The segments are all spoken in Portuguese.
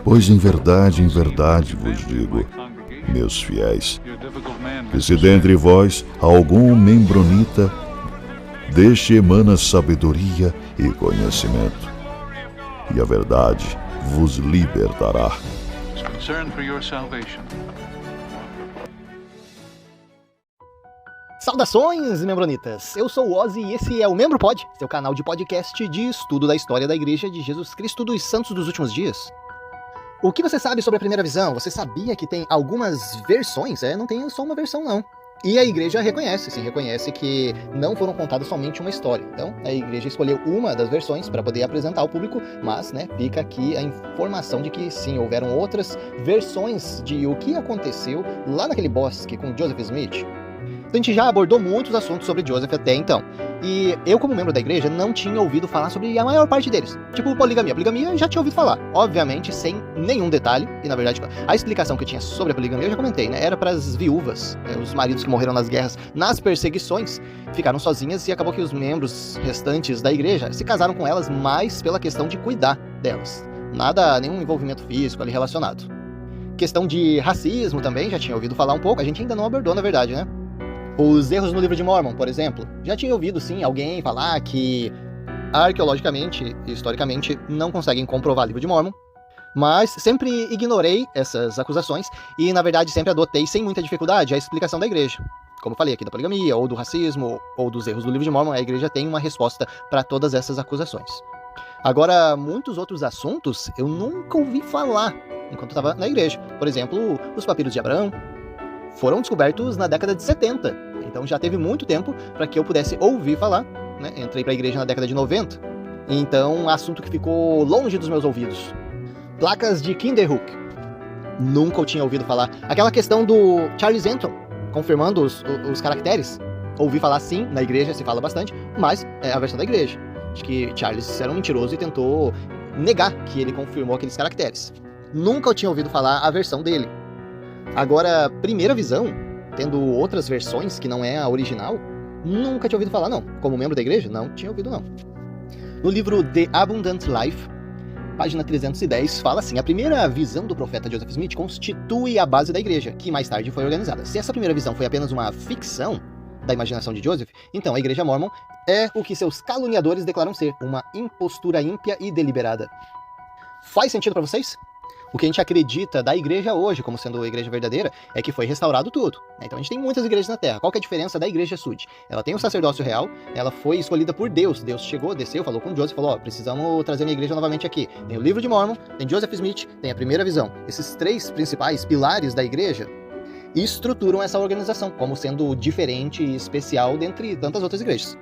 Pois em verdade vos digo, meus fiéis, que se dentre vós algum membronita, deste emana sabedoria e conhecimento, e a verdade vos libertará. Saudações, membronitas! Eu sou o Ozzy e esse é o MembroPod, seu canal de podcast de estudo da história da Igreja de Jesus Cristo dos Santos dos Últimos Dias. O que você sabe sobre a primeira visão? Você sabia que tem algumas versões? Não tem só uma versão, não. E a Igreja reconhece que não foram contadas somente uma história. Então, a Igreja escolheu uma das versões para poder apresentar ao público, mas, fica aqui a informação de que sim, houveram outras versões de o que aconteceu lá naquele bosque com Joseph Smith. A gente já abordou muitos assuntos sobre Joseph até então, e eu, como membro da igreja, não tinha ouvido falar sobre a maior parte deles. Tipo poligamia. Poligamia eu já tinha ouvido falar, obviamente sem nenhum detalhe, e na verdade a explicação que eu tinha sobre a poligamia eu já comentei, era para as viúvas, os maridos que morreram nas guerras, nas perseguições, ficaram sozinhas e acabou que os membros restantes da igreja se casaram com elas mais pela questão de cuidar delas. Nenhum envolvimento físico ali relacionado. Questão de racismo também, já tinha ouvido falar um pouco, a gente ainda não abordou na verdade, Os erros no livro de Mórmon, por exemplo. Já tinha ouvido, sim, alguém falar que arqueologicamente e historicamente não conseguem comprovar o livro de Mórmon, mas sempre ignorei essas acusações e, na verdade, sempre adotei sem muita dificuldade a explicação da igreja. Como falei aqui da poligamia, ou do racismo, ou dos erros do livro de Mórmon, a igreja tem uma resposta para todas essas acusações. Agora, muitos outros assuntos eu nunca ouvi falar enquanto estava na igreja. Por exemplo, os papiros de Abraão foram descobertos na década de 70, então já teve muito tempo para que eu pudesse ouvir falar, Entrei para a igreja na década de 90, então assunto que ficou longe dos meus ouvidos. Placas de Kinderhook, nunca eu tinha ouvido falar. Aquela questão do Charles Anton, confirmando os caracteres, ouvi falar sim, na igreja se fala bastante, mas é a versão da igreja, de que Charles era um mentiroso e tentou negar que ele confirmou aqueles caracteres. Nunca eu tinha ouvido falar a versão dele. Agora, primeira visão, tendo outras versões que não é a original, nunca tinha ouvido falar, não. Como membro da igreja, não tinha ouvido, não. No livro The Abundant Life, página 310, fala assim: a primeira visão do profeta Joseph Smith constitui a base da igreja, que mais tarde foi organizada. Se essa primeira visão foi apenas uma ficção da imaginação de Joseph, então a igreja Mórmon é o que seus caluniadores declaram ser, uma impostura ímpia e deliberada. Faz sentido para vocês? O que a gente acredita da igreja hoje, como sendo a igreja verdadeira, é que foi restaurado tudo. Então a gente tem muitas igrejas na Terra. Qual que é a diferença da igreja Sud? Ela tem o sacerdócio real, ela foi escolhida por Deus. Deus chegou, desceu, falou com Joseph, falou, precisamos trazer minha igreja novamente aqui. Tem o livro de Mórmon, tem Joseph Smith, tem a primeira visão. Esses três principais pilares da igreja estruturam essa organização, como sendo diferente e especial dentre tantas outras igrejas.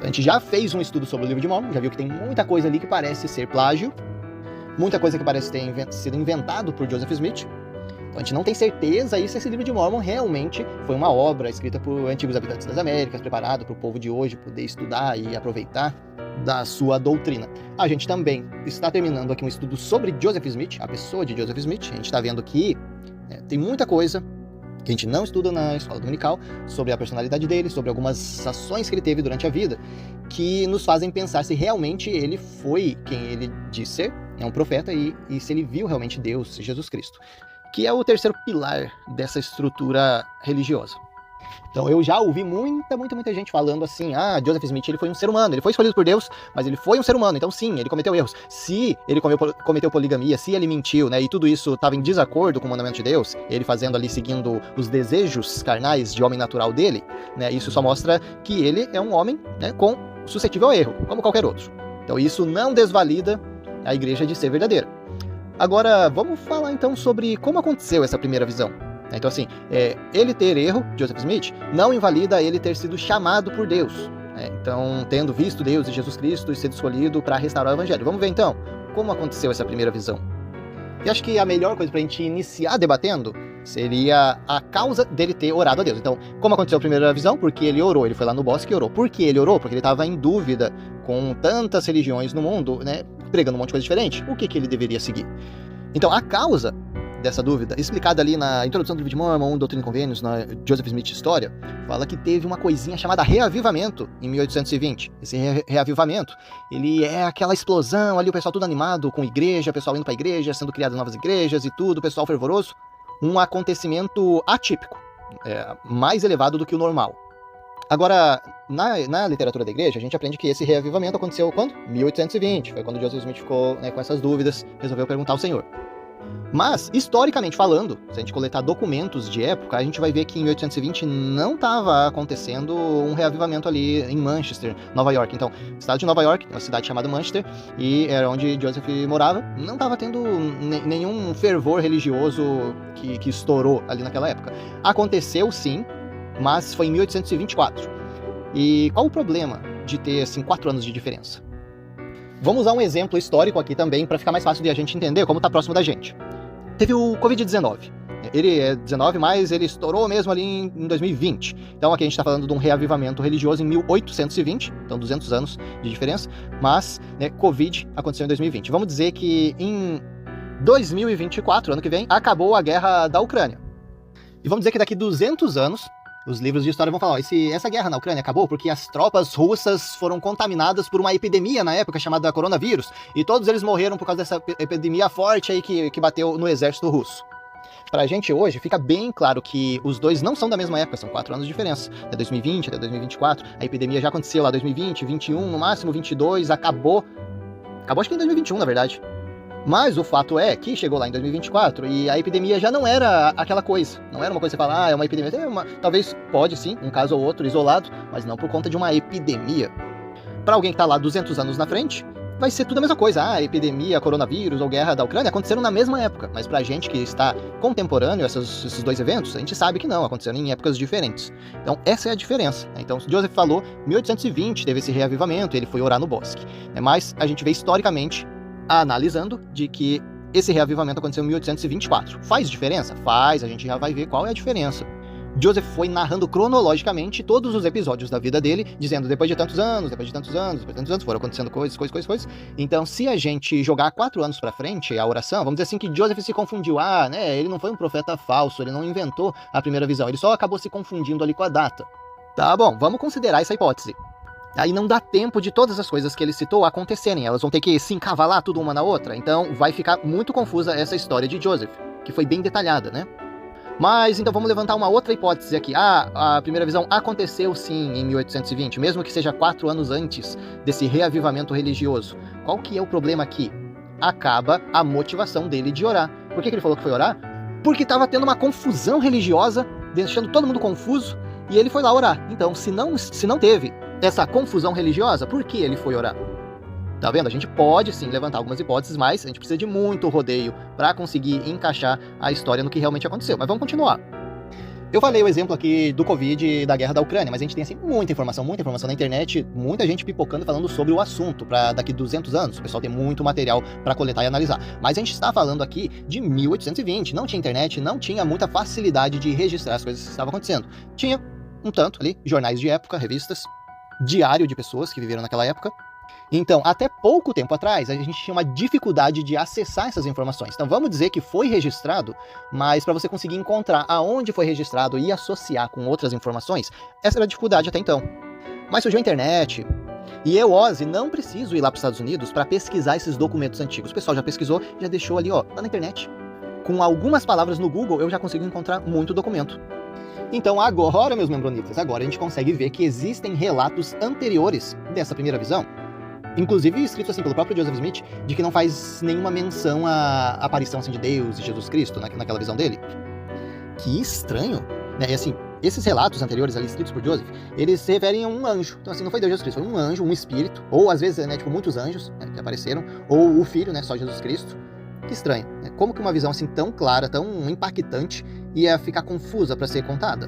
A gente já fez um estudo sobre o livro de Mórmon, já viu que tem muita coisa ali que parece ser plágio, muita coisa que parece ter sido inventado por Joseph Smith. Então a gente não tem certeza se esse livro de Mórmon realmente foi uma obra escrita por antigos habitantes das Américas, preparado para o povo de hoje poder estudar e aproveitar da sua doutrina. A gente também está terminando aqui um estudo sobre Joseph Smith, a pessoa de Joseph Smith. A gente está vendo que tem muita coisa que a gente não estuda na escola dominical, sobre a personalidade dele, sobre algumas ações que ele teve durante a vida, que nos fazem pensar se realmente ele foi quem ele diz ser, um profeta, e se ele viu realmente Deus, Jesus Cristo, que é o terceiro pilar dessa estrutura religiosa. Então eu já ouvi muita gente falando assim, Joseph Smith, ele foi um ser humano, ele foi escolhido por Deus, mas ele foi um ser humano, então sim, ele cometeu erros. Se ele cometeu poligamia, se ele mentiu, e tudo isso estava em desacordo com o mandamento de Deus, ele fazendo ali, seguindo os carnais de homem natural dele, isso só mostra que ele é um homem, suscetível a erro, como qualquer outro. Então isso não desvalida a igreja de ser verdadeira. Agora, vamos falar então sobre como aconteceu essa primeira visão. Então assim, ele ter erro, Joseph Smith, não invalida ele ter sido chamado por Deus. Então, tendo visto Deus e Jesus Cristo e sido escolhido para restaurar o Evangelho. Vamos ver então como aconteceu essa primeira visão. E acho que a melhor coisa para a gente iniciar debatendo seria a causa dele ter orado a Deus. Então, como aconteceu a primeira visão? Porque ele orou, ele foi lá no bosque e orou. Por que ele orou? Porque ele estava em dúvida com tantas religiões no mundo, pregando um monte de coisa diferente. O que ele deveria seguir? Então, a causa dessa dúvida, explicada ali na introdução do livro de Mormon, Doutrina e Convênios, na Joseph Smith História, fala que teve uma coisinha chamada reavivamento em 1820. Esse reavivamento, ele é aquela explosão ali, o pessoal tudo animado com igreja, o pessoal indo para a igreja, sendo criadas novas igrejas e tudo, o pessoal fervoroso. Um acontecimento atípico, mais elevado do que o normal. Agora, na literatura da igreja, a gente aprende que esse reavivamento aconteceu quando? 1820, foi quando Joseph Smith ficou com essas dúvidas, resolveu perguntar ao Senhor. Mas, historicamente falando, se a gente coletar documentos de época, a gente vai ver que em 1820 não estava acontecendo um reavivamento ali em Manchester, Nova York. Então, o estado de Nova York, uma cidade chamada Manchester, e era onde Joseph morava, não estava tendo nenhum fervor religioso que estourou ali naquela época. Aconteceu sim, mas foi em 1824. E qual o problema de ter, assim, 4 anos de diferença? Vamos usar um exemplo histórico aqui também, para ficar mais fácil de a gente entender como está próximo da gente. Teve o Covid-19. Ele é 19, mas ele estourou mesmo ali em 2020. Então aqui a gente está falando de um reavivamento religioso em 1820, então 200 anos de diferença, mas Covid aconteceu em 2020. Vamos dizer que em 2024, ano que vem, acabou a guerra da Ucrânia. E vamos dizer que daqui 200 anos, os livros de história vão falar, essa guerra na Ucrânia acabou porque as tropas russas foram contaminadas por uma epidemia na época chamada coronavírus, e todos eles morreram por causa dessa epidemia forte aí que bateu no exército russo. Pra gente hoje, fica bem claro que os dois não são da mesma época, são 4 anos de diferença. De 2020 até 2024, a epidemia já aconteceu lá 2020, 21, no máximo 22, acabou acho que em 2021, na verdade. Mas o fato é que chegou lá em 2024 e a epidemia já não era aquela coisa. Não era uma coisa que você fala, é uma epidemia. Talvez pode sim, um caso ou outro isolado, mas não por conta de uma epidemia. Para alguém que está lá 200 anos na frente, vai ser tudo a mesma coisa. A epidemia, coronavírus ou guerra da Ucrânia aconteceram na mesma época. Mas pra gente que está contemporâneo esses dois eventos, a gente sabe que não, aconteceram em épocas diferentes. Então essa é a diferença. Então Joseph falou, 1820 teve esse reavivamento, ele foi orar no bosque. Mas a gente vê historicamente, analisando, de que esse reavivamento aconteceu em 1824. Faz diferença? Faz, a gente já vai ver qual é a diferença. Joseph foi narrando cronologicamente todos os episódios da vida dele, dizendo depois de tantos anos, foram acontecendo coisas. Então, se a gente jogar 4 anos pra frente a oração, vamos dizer assim que Joseph se confundiu. Ele não foi um profeta falso, ele não inventou a primeira visão, ele só acabou se confundindo ali com a data. Tá bom, vamos considerar essa hipótese. Aí não dá tempo de todas as coisas que ele citou acontecerem, elas vão ter que se encavalar tudo uma na outra, então vai ficar muito confusa essa história de Joseph, que foi bem detalhada, né? Mas então vamos levantar uma outra hipótese aqui. A primeira visão aconteceu sim em 1820, mesmo que seja 4 anos antes desse reavivamento religioso. Qual que é o problema aqui? Acaba a motivação dele de orar. Por que ele falou que foi orar? Porque estava tendo uma confusão religiosa, deixando todo mundo confuso, e ele foi lá orar. Então, se não teve essa confusão religiosa, por que ele foi orar? Tá vendo? A gente pode sim levantar algumas hipóteses, mas a gente precisa de muito rodeio para conseguir encaixar a história no que realmente aconteceu. Mas vamos continuar. Eu falei o exemplo aqui do Covid e da guerra da Ucrânia, mas a gente tem assim muita informação na internet, muita gente pipocando falando sobre o assunto para daqui 200 anos. O pessoal tem muito material para coletar e analisar. Mas a gente está falando aqui de 1820, não tinha internet, não tinha muita facilidade de registrar as coisas que estavam acontecendo. Tinha um tanto ali, jornais de época, revistas, diário de pessoas que viveram naquela época. Então, até pouco tempo atrás, a gente tinha uma dificuldade de acessar essas informações. Então, vamos dizer que foi registrado, mas para você conseguir encontrar aonde foi registrado e associar com outras informações, essa era a dificuldade até então. Mas surgiu a internet, e eu, Ozzy, não preciso ir lá para os Estados Unidos para pesquisar esses documentos antigos. O pessoal já pesquisou, já deixou ali, lá na internet. Com algumas palavras no Google, eu já consigo encontrar muito documento. Então agora, meus membronitas, agora a gente consegue ver que existem relatos anteriores dessa primeira visão, inclusive escritos assim pelo próprio Joseph Smith, de que não faz nenhuma menção à aparição assim, de Deus e Jesus Cristo naquela visão dele. Que estranho, né? E assim, esses relatos anteriores ali escritos por Joseph, eles se referem a um anjo. Então assim, não foi Deus Jesus Cristo, foi um anjo, um espírito, ou às vezes, muitos anjos que apareceram, ou o Filho, só Jesus Cristo. Que estranho, né? Como que uma visão assim tão clara, tão impactante, ia ficar confusa para ser contada?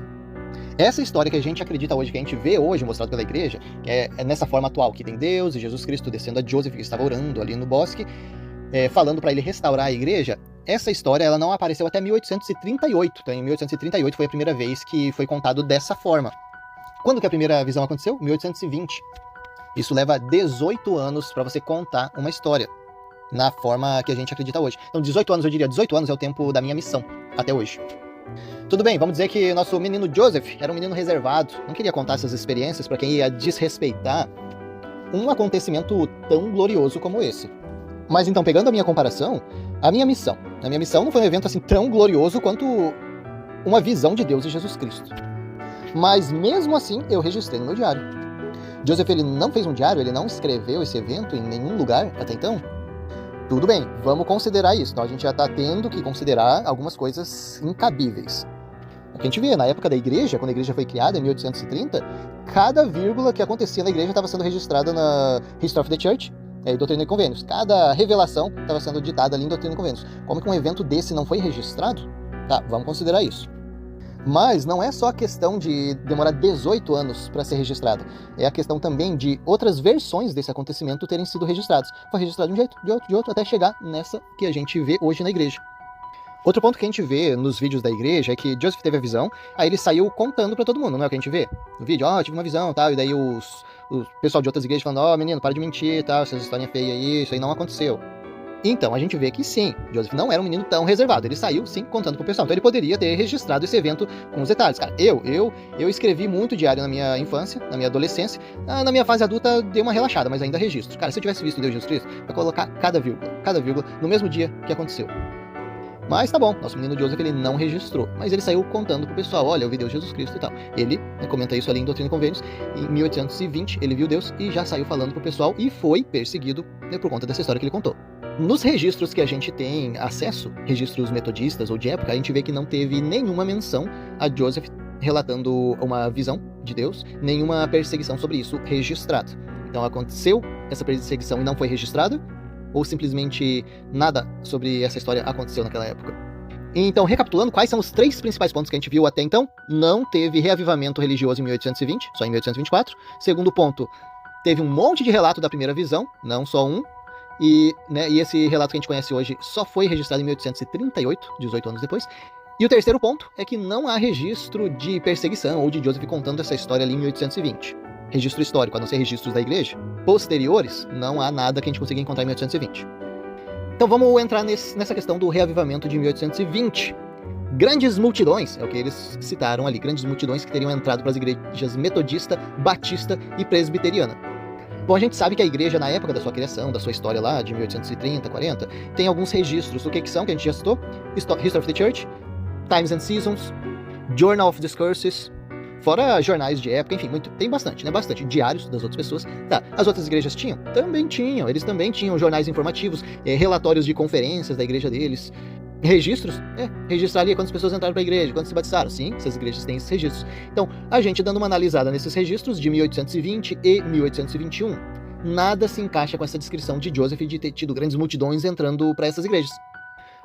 Essa história que a gente acredita hoje, que a gente vê hoje mostrado pela igreja, que é nessa forma atual, que tem Deus e Jesus Cristo descendo a Joseph, que estava orando ali no bosque, falando para ele restaurar a igreja, essa história ela não apareceu até 1838. Então em 1838 foi a primeira vez que foi contado dessa forma. Quando que a primeira visão aconteceu? 1820. Isso leva 18 anos para você contar uma história. na forma que a gente acredita hoje. Então 18 anos, eu diria, 18 anos é o tempo da minha missão, até hoje. Tudo bem, vamos dizer que nosso menino Joseph era um menino reservado, não queria contar essas experiências para quem ia desrespeitar um acontecimento tão glorioso como esse. Mas então, pegando a minha comparação, a minha missão não foi um evento assim tão glorioso quanto uma visão de Deus e Jesus Cristo. Mas mesmo assim, eu registrei no meu diário. Joseph, ele não fez um diário, ele não escreveu esse evento em nenhum lugar até então. Tudo bem, vamos considerar isso. Então a gente já está tendo que considerar algumas coisas incabíveis. O que a gente vê, na época da igreja, quando a igreja foi criada, em 1830, cada vírgula que acontecia na igreja estava sendo registrada na History of the Church, Doutrina e Convênios. Cada revelação estava sendo ditada ali em Doutrina e Convênios. Como que um evento desse não foi registrado? Tá, vamos considerar isso. Mas não é só a questão de demorar 18 anos para ser registrada. É a questão também de outras versões desse acontecimento terem sido registradas. Foi registrado de um jeito, de outro, até chegar nessa que a gente vê hoje na igreja. Outro ponto que a gente vê nos vídeos da igreja é que Joseph teve a visão, aí ele saiu contando pra todo mundo, não é o que a gente vê? No vídeo, tive uma visão, tal, e daí o pessoal de outras igrejas falando, menino, para de mentir, tal, essas histórias feias aí, isso aí não aconteceu. Então, a gente vê que sim, Joseph não era um menino tão reservado, ele saiu, sim, contando pro pessoal. Então ele poderia ter registrado esse evento com os detalhes. Cara, eu escrevi muito diário na minha infância, na minha adolescência, na minha fase adulta dei uma relaxada, mas ainda registro. Cara, se eu tivesse visto Deus Jesus Cristo, eu ia colocar cada vírgula, no mesmo dia que aconteceu. Mas tá bom, nosso menino Joseph, ele não registrou, mas ele saiu contando pro pessoal, olha, eu vi Deus Jesus Cristo e tal. Ele comenta isso ali em Doutrina e Convênios, em 1820 ele viu Deus e já saiu falando pro pessoal e foi perseguido, por conta dessa história que ele contou. Nos registros que a gente tem acesso, registros metodistas ou de época, a gente vê que não teve nenhuma menção a Joseph relatando uma visão de Deus, nenhuma perseguição sobre isso registrada. Então aconteceu essa perseguição e não foi registrada, ou simplesmente nada sobre essa história aconteceu naquela época. Então, recapitulando, quais são os 3 principais pontos que a gente viu até então? Não teve reavivamento religioso em 1820, só em 1824. Segundo ponto, teve um monte de relato da primeira visão, não só um. E esse relato que a gente conhece hoje só foi registrado em 1838, 18 anos depois. E o terceiro ponto é que não há registro de perseguição ou de Joseph contando essa história ali em 1820. Registro histórico, a não ser registros da igreja, posteriores, não há nada que a gente consiga encontrar em 1820. Então vamos entrar nessa questão do reavivamento de 1820. Grandes multidões, é o que eles citaram ali, grandes multidões que teriam entrado para as igrejas metodista, batista e presbiteriana. Bom, a gente sabe que a igreja, na época da sua criação, da sua história lá, de 1830, 40, tem alguns registros. O que são, que a gente já citou? History of the Church, Times and Seasons, Journal of Discourses, fora jornais de época, enfim, tem bastante, né? Bastante. Diários das outras pessoas. Tá, as outras igrejas tinham? Também tinham. Eles também tinham jornais informativos, relatórios de conferências da igreja deles. Registros? Registrar ali quantas pessoas entraram para a igreja, quantas se batizaram. Sim, essas igrejas têm esses registros. Então, a gente dando uma analisada nesses registros de 1820 e 1821, nada se encaixa com essa descrição de Joseph de ter tido grandes multidões entrando para essas igrejas.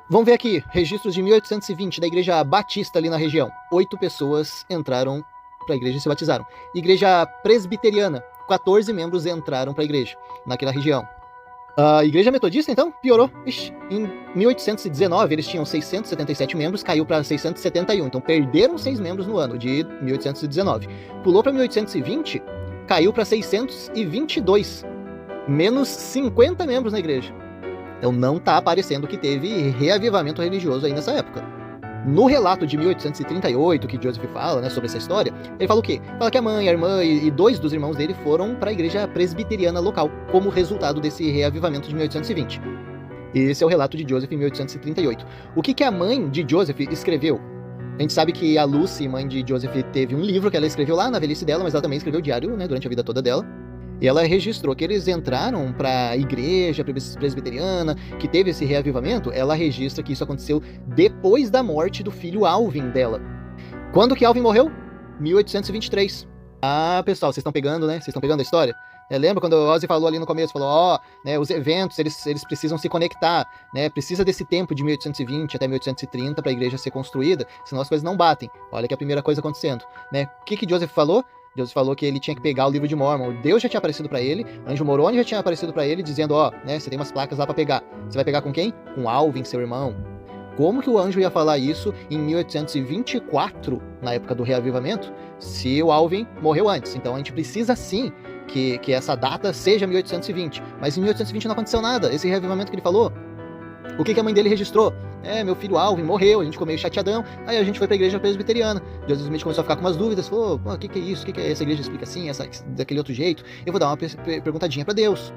Vamos ver aqui, registros de 1820 da igreja batista ali na região. 8 pessoas entraram para a igreja e se batizaram. Igreja presbiteriana, 14 membros entraram para a igreja naquela região. A igreja metodista, então, piorou. Em 1819, eles tinham 677 membros, caiu para 671. Então, perderam 6 membros no ano de 1819. Pulou para 1820, caiu para 622. Menos 50 membros na igreja. Então, não está aparecendo que teve reavivamento religioso aí nessa época. No relato de 1838, que Joseph fala, né, sobre essa história, ele fala o quê? Fala que a mãe, a irmã e 2 dos irmãos dele foram para a igreja presbiteriana local, como resultado desse reavivamento de 1820. Esse é o relato de Joseph em 1838. O que a mãe de Joseph escreveu? A gente sabe que a Lucy, mãe de Joseph, teve um livro que ela escreveu lá na velhice dela, mas ela também escreveu diário, né, durante a vida toda dela. E ela registrou que eles entraram para a igreja presbiteriana, que teve esse reavivamento. Ela registra que isso aconteceu depois da morte do filho Alvin dela. Quando que Alvin morreu? 1823. Ah, pessoal, vocês estão pegando, né? Vocês estão pegando a história? Lembra quando o Ozzy falou ali no começo, falou, né, os eventos, eles precisam se conectar, né, precisa desse tempo de 1820 até 1830 para a igreja ser construída, senão as coisas não batem. Olha que a primeira coisa acontecendo, né? O que Joseph falou? Joseph falou que ele tinha que pegar o livro de Mormon. Deus já tinha aparecido para ele, Anjo Moroni já tinha aparecido para ele, dizendo, né, você tem umas placas lá para pegar. Você vai pegar com quem? Com Alvin, seu irmão. Como que o anjo ia falar isso em 1824, na época do reavivamento, se o Alvin morreu antes? Então a gente precisa sim que essa data seja 1820. Mas em 1820 não aconteceu nada. Esse reavivamento que ele falou, o que a mãe dele registrou? Meu filho Alvin morreu, a gente ficou meio chateadão, aí a gente foi pra igreja presbiteriana. Joseph Smith começou a ficar com umas dúvidas, falou, o que é isso? O que é essa igreja explica assim, essa daquele outro jeito? Eu vou dar uma perguntadinha pra Deus.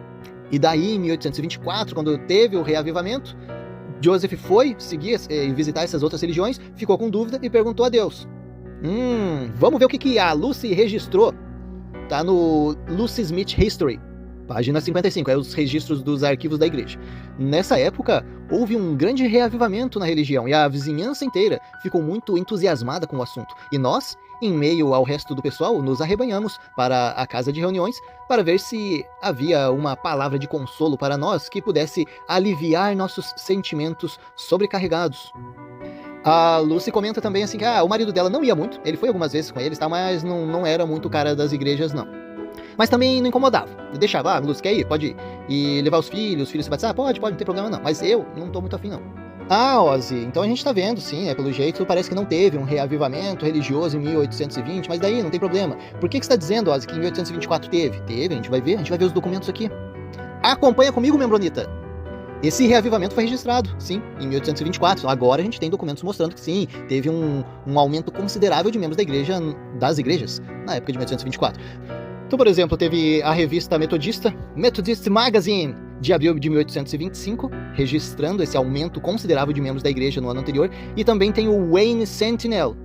E daí, em 1824, quando teve o reavivamento, Joseph foi seguir e visitar essas outras religiões, ficou com dúvida e perguntou a Deus. Vamos ver o que a Lucy registrou. Tá no Lucy Smith History, página 55, os registros dos arquivos da igreja. Nessa época, houve um grande reavivamento na religião e a vizinhança inteira ficou muito entusiasmada com o assunto. E nós, em meio ao resto do pessoal, nos arrebanhamos para a casa de reuniões para ver se havia uma palavra de consolo para nós que pudesse aliviar nossos sentimentos sobrecarregados. A Lucy comenta também assim que o marido dela não ia muito, ele foi algumas vezes com eles, mas não era muito cara das igrejas, não. Mas também não incomodava, ele deixava, Lucy, quer ir? Pode ir. E levar os filhos se batizar? Pode, não tem problema não, mas eu não tô muito afim não. Ozzy, então a gente tá vendo sim, pelo jeito parece que não teve um reavivamento religioso em 1820, mas daí não tem problema. Por que você tá dizendo, Ozzy, que em 1824 teve? Teve, a gente vai ver os documentos aqui. Acompanha comigo, membronita. Esse reavivamento foi registrado, sim, em 1824. Agora a gente tem documentos mostrando que sim, teve um aumento considerável de membros das igrejas, na época de 1824. Então, por exemplo, teve a revista Methodist Magazine, de abril de 1825, registrando esse aumento considerável de membros da igreja no ano anterior, e também tem o Wayne Sentinel.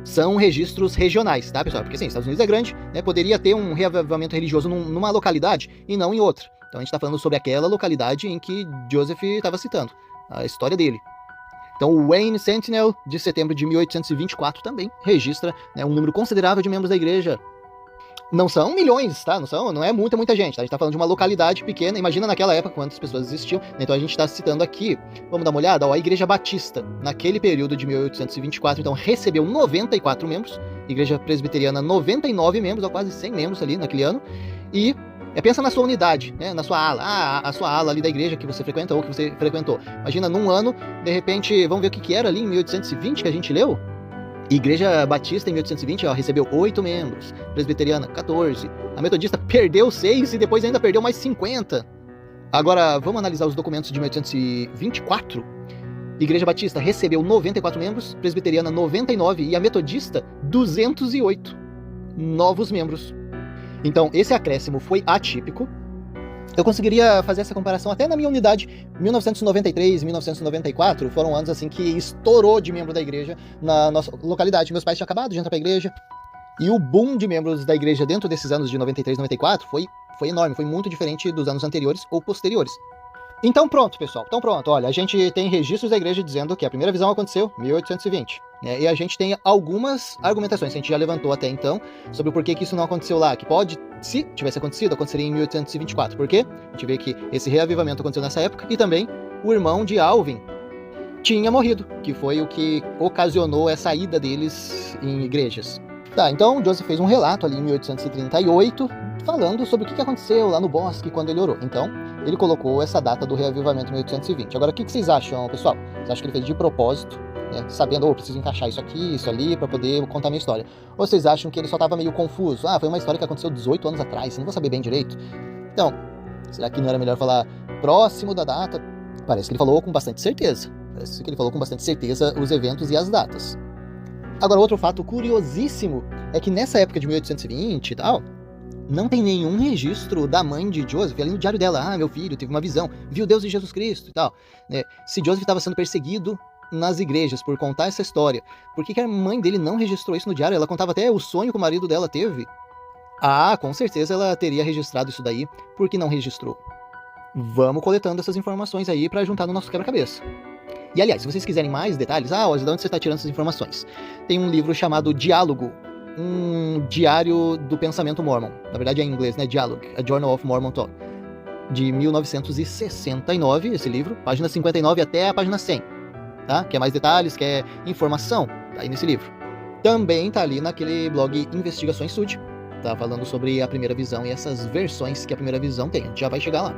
São registros regionais, tá, pessoal? Porque sim, Estados Unidos é grande, né? Poderia ter um reavivamento religioso numa localidade e não em outra. Então a gente está falando sobre aquela localidade em que Joseph estava citando, a história dele. Então o Wayne Sentinel, de setembro de 1824, também registra, né, um número considerável de membros da igreja. Não são milhões, tá? Não é muita gente, tá? A gente tá falando de uma localidade pequena. Imagina naquela época quantas pessoas existiam. Então a gente tá citando aqui, vamos dar uma olhada, a Igreja Batista, naquele período de 1824, então recebeu 94 membros, Igreja Presbiteriana 99 membros, ou quase 100 membros ali naquele ano, e pensa na sua unidade, né? Na sua ala, a sua ala ali da igreja que você frequenta ou que você frequentou. Imagina num ano, de repente, vamos ver o que era ali em 1820 que a gente leu? Igreja Batista em 1820 recebeu 8 membros, Presbiteriana 14, a Metodista perdeu 6 e depois ainda perdeu mais 50. Agora vamos analisar os documentos de 1824. Igreja Batista recebeu 94 membros, Presbiteriana 99 e a Metodista 208 novos membros. Então esse acréscimo foi atípico. Eu conseguiria fazer essa comparação até na minha unidade. 1993 e 1994 foram anos assim que estourou de membro da igreja na nossa localidade. Meus pais tinham acabado de entrar para a igreja. E o boom de membros da igreja dentro desses anos de 93 e 94 foi enorme. Foi muito diferente dos anos anteriores ou posteriores. Então pronto, pessoal. Olha, a gente tem registros da igreja dizendo que a primeira visão aconteceu em 1820. Né? E a gente tem algumas argumentações que a gente já levantou até então sobre o porquê que isso não aconteceu lá. Que pode, se tivesse acontecido, aconteceria em 1824. Por quê? A gente vê que esse reavivamento aconteceu nessa época e também o irmão de Alvin tinha morrido, que foi o que ocasionou essa ida deles em igrejas. Tá, então Joseph fez um relato ali em 1838 falando sobre o que aconteceu lá no bosque quando ele orou. Então, ele colocou essa data do reavivamento em 1820. Agora, o que vocês acham, pessoal? Vocês acham que ele fez de propósito, né, sabendo, preciso encaixar isso aqui, isso ali, para poder contar a minha história? Ou vocês acham que ele só estava meio confuso? Foi uma história que aconteceu 18 anos atrás, não vou saber bem direito. Então, será que não era melhor falar próximo da data? Parece que ele falou com bastante certeza. Os eventos e as datas. Agora, outro fato curiosíssimo é que nessa época de 1820 e tal, não tem nenhum registro da mãe de Joseph ali no diário dela. Meu filho teve uma visão, viu Deus e Jesus Cristo e tal. Se Joseph estava sendo perseguido nas igrejas por contar essa história, por que a mãe dele não registrou isso no diário? Ela contava até o sonho que o marido dela teve. Com certeza ela teria registrado isso daí. Por que não registrou? Vamos coletando essas informações aí para juntar no nosso quebra-cabeça. E aliás, se vocês quiserem mais detalhes, Ozzy, de onde você está tirando essas informações? Tem um livro chamado Diálogo, um diário do pensamento mormon. Na verdade é em inglês, né? Dialogue, A Journal of Mormon Thought. De 1969, esse livro, página 59 até a página 100. Tá? Quer mais detalhes, quer informação? Tá aí nesse livro. Também tá ali naquele blog Investigações Sud. Tá falando sobre a primeira visão e essas versões que a primeira visão tem. A gente já vai chegar lá.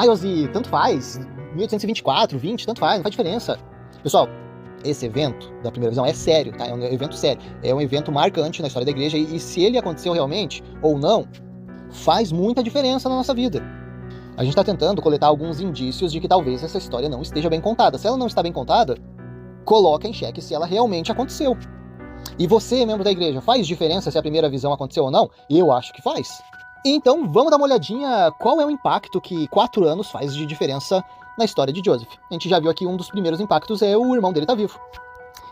Ozzy, tanto faz. 1824, 20, tanto faz, não faz diferença. Pessoal, esse evento da primeira visão é sério, tá? É um evento sério. É um evento marcante na história da igreja e se ele aconteceu realmente ou não, faz muita diferença na nossa vida. A gente está tentando coletar alguns indícios de que talvez essa história não esteja bem contada. Se ela não está bem contada, coloca em xeque se ela realmente aconteceu. E você, membro da igreja, faz diferença se a primeira visão aconteceu ou não? Eu acho que faz. Então vamos dar uma olhadinha qual é o impacto que 4 anos faz de diferença na história de Joseph. A gente já viu aqui um dos primeiros impactos é o irmão dele tá vivo.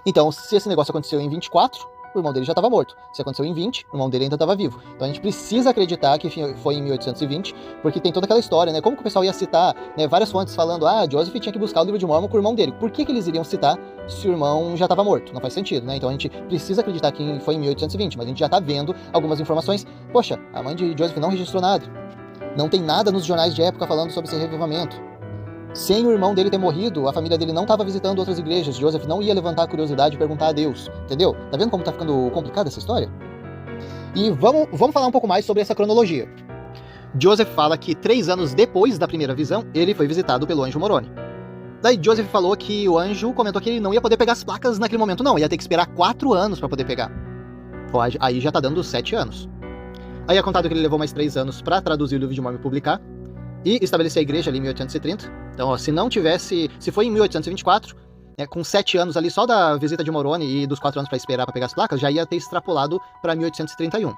Então, se esse negócio aconteceu em 24, o irmão dele já estava morto. Se aconteceu em 20, o irmão dele ainda estava vivo. Então a gente precisa acreditar que foi em 1820, porque tem toda aquela história, né? Como que o pessoal ia citar, né, várias fontes falando, Joseph tinha que buscar o livro de Mórmon com o irmão dele. Por que eles iriam citar se o irmão já estava morto? Não faz sentido, né? Então a gente precisa acreditar que foi em 1820, mas a gente já está vendo algumas informações. Poxa, a mãe de Joseph não registrou nada. Não tem nada nos jornais de época falando sobre esse revivamento. Sem o irmão dele ter morrido, a família dele não estava visitando outras igrejas. Joseph não ia levantar a curiosidade e perguntar a Deus, entendeu? Tá vendo como tá ficando complicada essa história? E vamos falar um pouco mais sobre essa cronologia. Joseph fala que 3 anos depois da primeira visão, ele foi visitado pelo anjo Moroni. Daí Joseph falou que o anjo comentou que ele não ia poder pegar as placas naquele momento, não. Ia ter que esperar 4 anos para poder pegar. Aí já tá dando 7 anos. Aí é contado que ele levou mais 3 anos para traduzir o livro de Mórmon e publicar. E estabelecer a igreja ali em 1830. Então, se foi em 1824, com 7 anos ali só da visita de Moroni e dos 4 anos para esperar para pegar as placas, já ia ter extrapolado para 1831. Bom,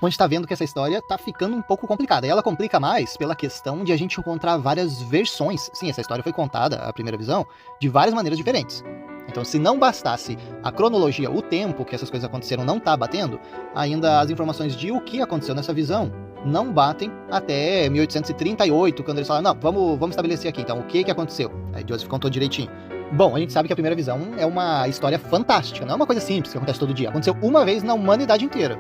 a gente tá vendo que essa história tá ficando um pouco complicada. E ela complica mais pela questão de a gente encontrar várias versões. Sim, essa história foi contada, a primeira visão, de várias maneiras diferentes. Então, se não bastasse a cronologia, o tempo que essas coisas aconteceram não tá batendo, ainda as informações de o que aconteceu nessa visão não batem até 1838, quando eles falam, não, vamos estabelecer aqui, então, o que aconteceu? Aí Joseph contou direitinho. Bom, a gente sabe que a primeira visão é uma história fantástica, não é uma coisa simples que acontece todo dia. Aconteceu uma vez na humanidade inteira,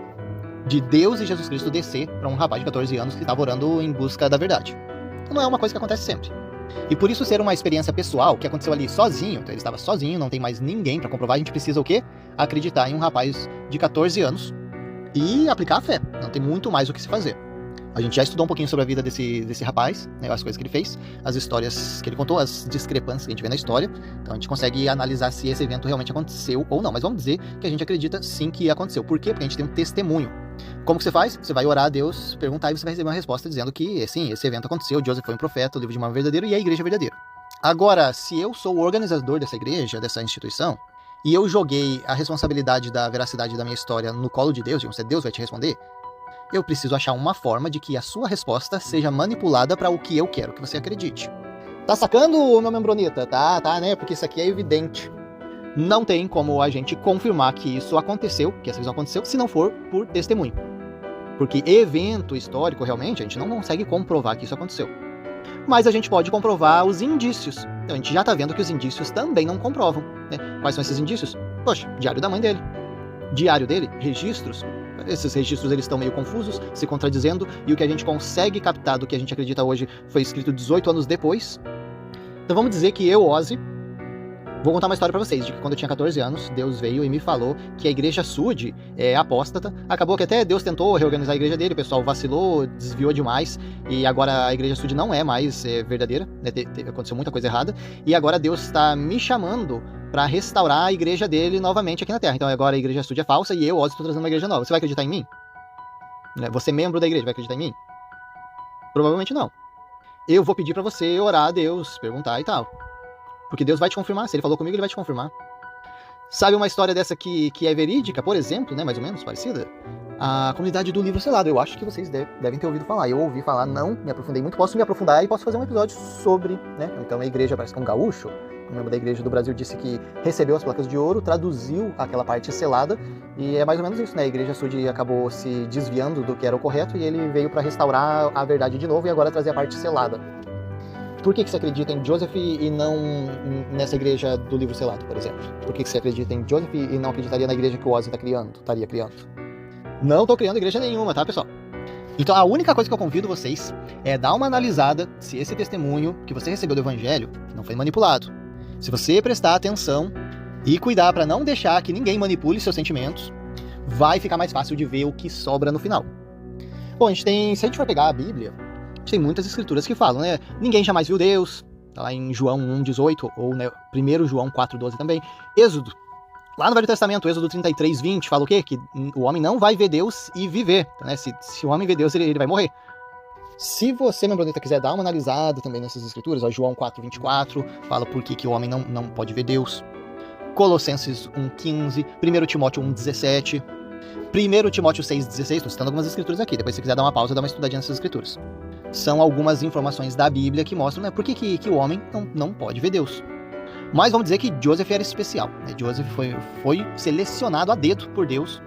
de Deus e Jesus Cristo descer para um rapaz de 14 anos que estava orando em busca da verdade. Então não é uma coisa que acontece sempre. E por isso ser uma experiência pessoal, que aconteceu ali sozinho, então ele estava sozinho, não tem mais ninguém para comprovar, a gente precisa o quê? Acreditar em um rapaz de 14 anos e aplicar a fé. Não tem muito mais o que se fazer. A gente já estudou um pouquinho sobre a vida desse rapaz, né, as coisas que ele fez, as histórias que ele contou, as discrepâncias que a gente vê na história. Então a gente consegue analisar se esse evento realmente aconteceu ou não. Mas vamos dizer que a gente acredita sim que aconteceu. Por quê? Porque a gente tem um testemunho. Como que você faz? Você vai orar a Deus, perguntar e você vai receber uma resposta dizendo que sim, esse evento aconteceu, Joseph foi um profeta, o livro de Mórmon verdadeiro e a igreja é verdadeira. Agora, se eu sou o organizador dessa igreja, dessa instituição, e eu joguei a responsabilidade da veracidade da minha história no colo de Deus, digamos, Deus vai te responder, eu preciso achar uma forma de que a sua resposta seja manipulada para o que eu quero que você acredite. Tá sacando, meu membronita? Tá, né? Porque isso aqui é evidente. Não tem como a gente confirmar que isso aconteceu, que essa visão aconteceu, se não for por testemunho. Porque evento histórico, realmente, a gente não consegue comprovar que isso aconteceu. Mas a gente pode comprovar os indícios. Então a gente já tá vendo que os indícios também não comprovam, né? Quais são esses indícios? Poxa, diário da mãe dele. Diário dele, registros. Esses registros eles estão meio confusos, se contradizendo, e o que a gente consegue captar do que a gente acredita hoje foi escrito 18 anos depois. Então vamos dizer que eu, Ozzy, vou contar uma história pra vocês, de que quando eu tinha 14 anos, Deus veio e me falou que a igreja Sud é apóstata. Acabou que até Deus tentou reorganizar a igreja dele, o pessoal vacilou, desviou demais, e agora a igreja Sud não é mais verdadeira, né? Aconteceu muita coisa errada, e agora Deus está me chamando para restaurar a igreja dele novamente aqui na Terra. Então agora a igreja Sud é falsa e eu, Ozzy, estou trazendo uma igreja nova. Você vai acreditar em mim? Você, membro da igreja, vai acreditar em mim? Provavelmente não. Eu vou pedir para você orar a Deus, perguntar e tal. Porque Deus vai te confirmar. Se ele falou comigo, ele vai te confirmar. Sabe uma história dessa que é verídica, por exemplo, né, mais ou menos parecida? A comunidade do livro selado. Eu acho que vocês devem ter ouvido falar. Eu ouvi falar, não me aprofundei muito. Posso me aprofundar e posso fazer um episódio sobre, né? Então a igreja parece que é um gaúcho. Um membro da igreja do Brasil disse que recebeu as placas de ouro, traduziu aquela parte selada, e é mais ou menos isso, né? A igreja Sud acabou se desviando do que era o correto, e ele veio para restaurar a verdade de novo e agora trazer a parte selada. Por que você acredita em Joseph e não nessa igreja do livro selado, por exemplo? Por que você acredita em Joseph e não acreditaria na igreja que o Ozzy estaria criando? Não estou criando igreja nenhuma, tá, pessoal? Então a única coisa que eu convido vocês é dar uma analisada se esse testemunho que você recebeu do evangelho não foi manipulado. Se você prestar atenção e cuidar para não deixar que ninguém manipule seus sentimentos, vai ficar mais fácil de ver o que sobra no final. Bom, se a gente for pegar a Bíblia, a gente tem muitas escrituras que falam, né? Ninguém jamais viu Deus, tá lá em João 1,18, ou né, 1 João 4,12 também. Êxodo Lá no Velho Testamento, Êxodo 33, 20, fala o quê? Que o homem não vai ver Deus e viver. Então, né? Se o homem vê Deus, ele vai morrer. Se você, membronita, quiser dar uma analisada também nessas escrituras, ó, João 4, 24, fala por que o homem não pode ver Deus. Colossenses 1,15, 1 Timóteo 1,17, 1 Timóteo 6,16, estou citando algumas escrituras aqui, depois se você quiser dar uma pausa, dá uma estudadinha nessas escrituras. São algumas informações da Bíblia que mostram, né, por que o homem não pode ver Deus. Mas vamos dizer que Joseph era especial, né? Joseph foi selecionado a dedo por Deus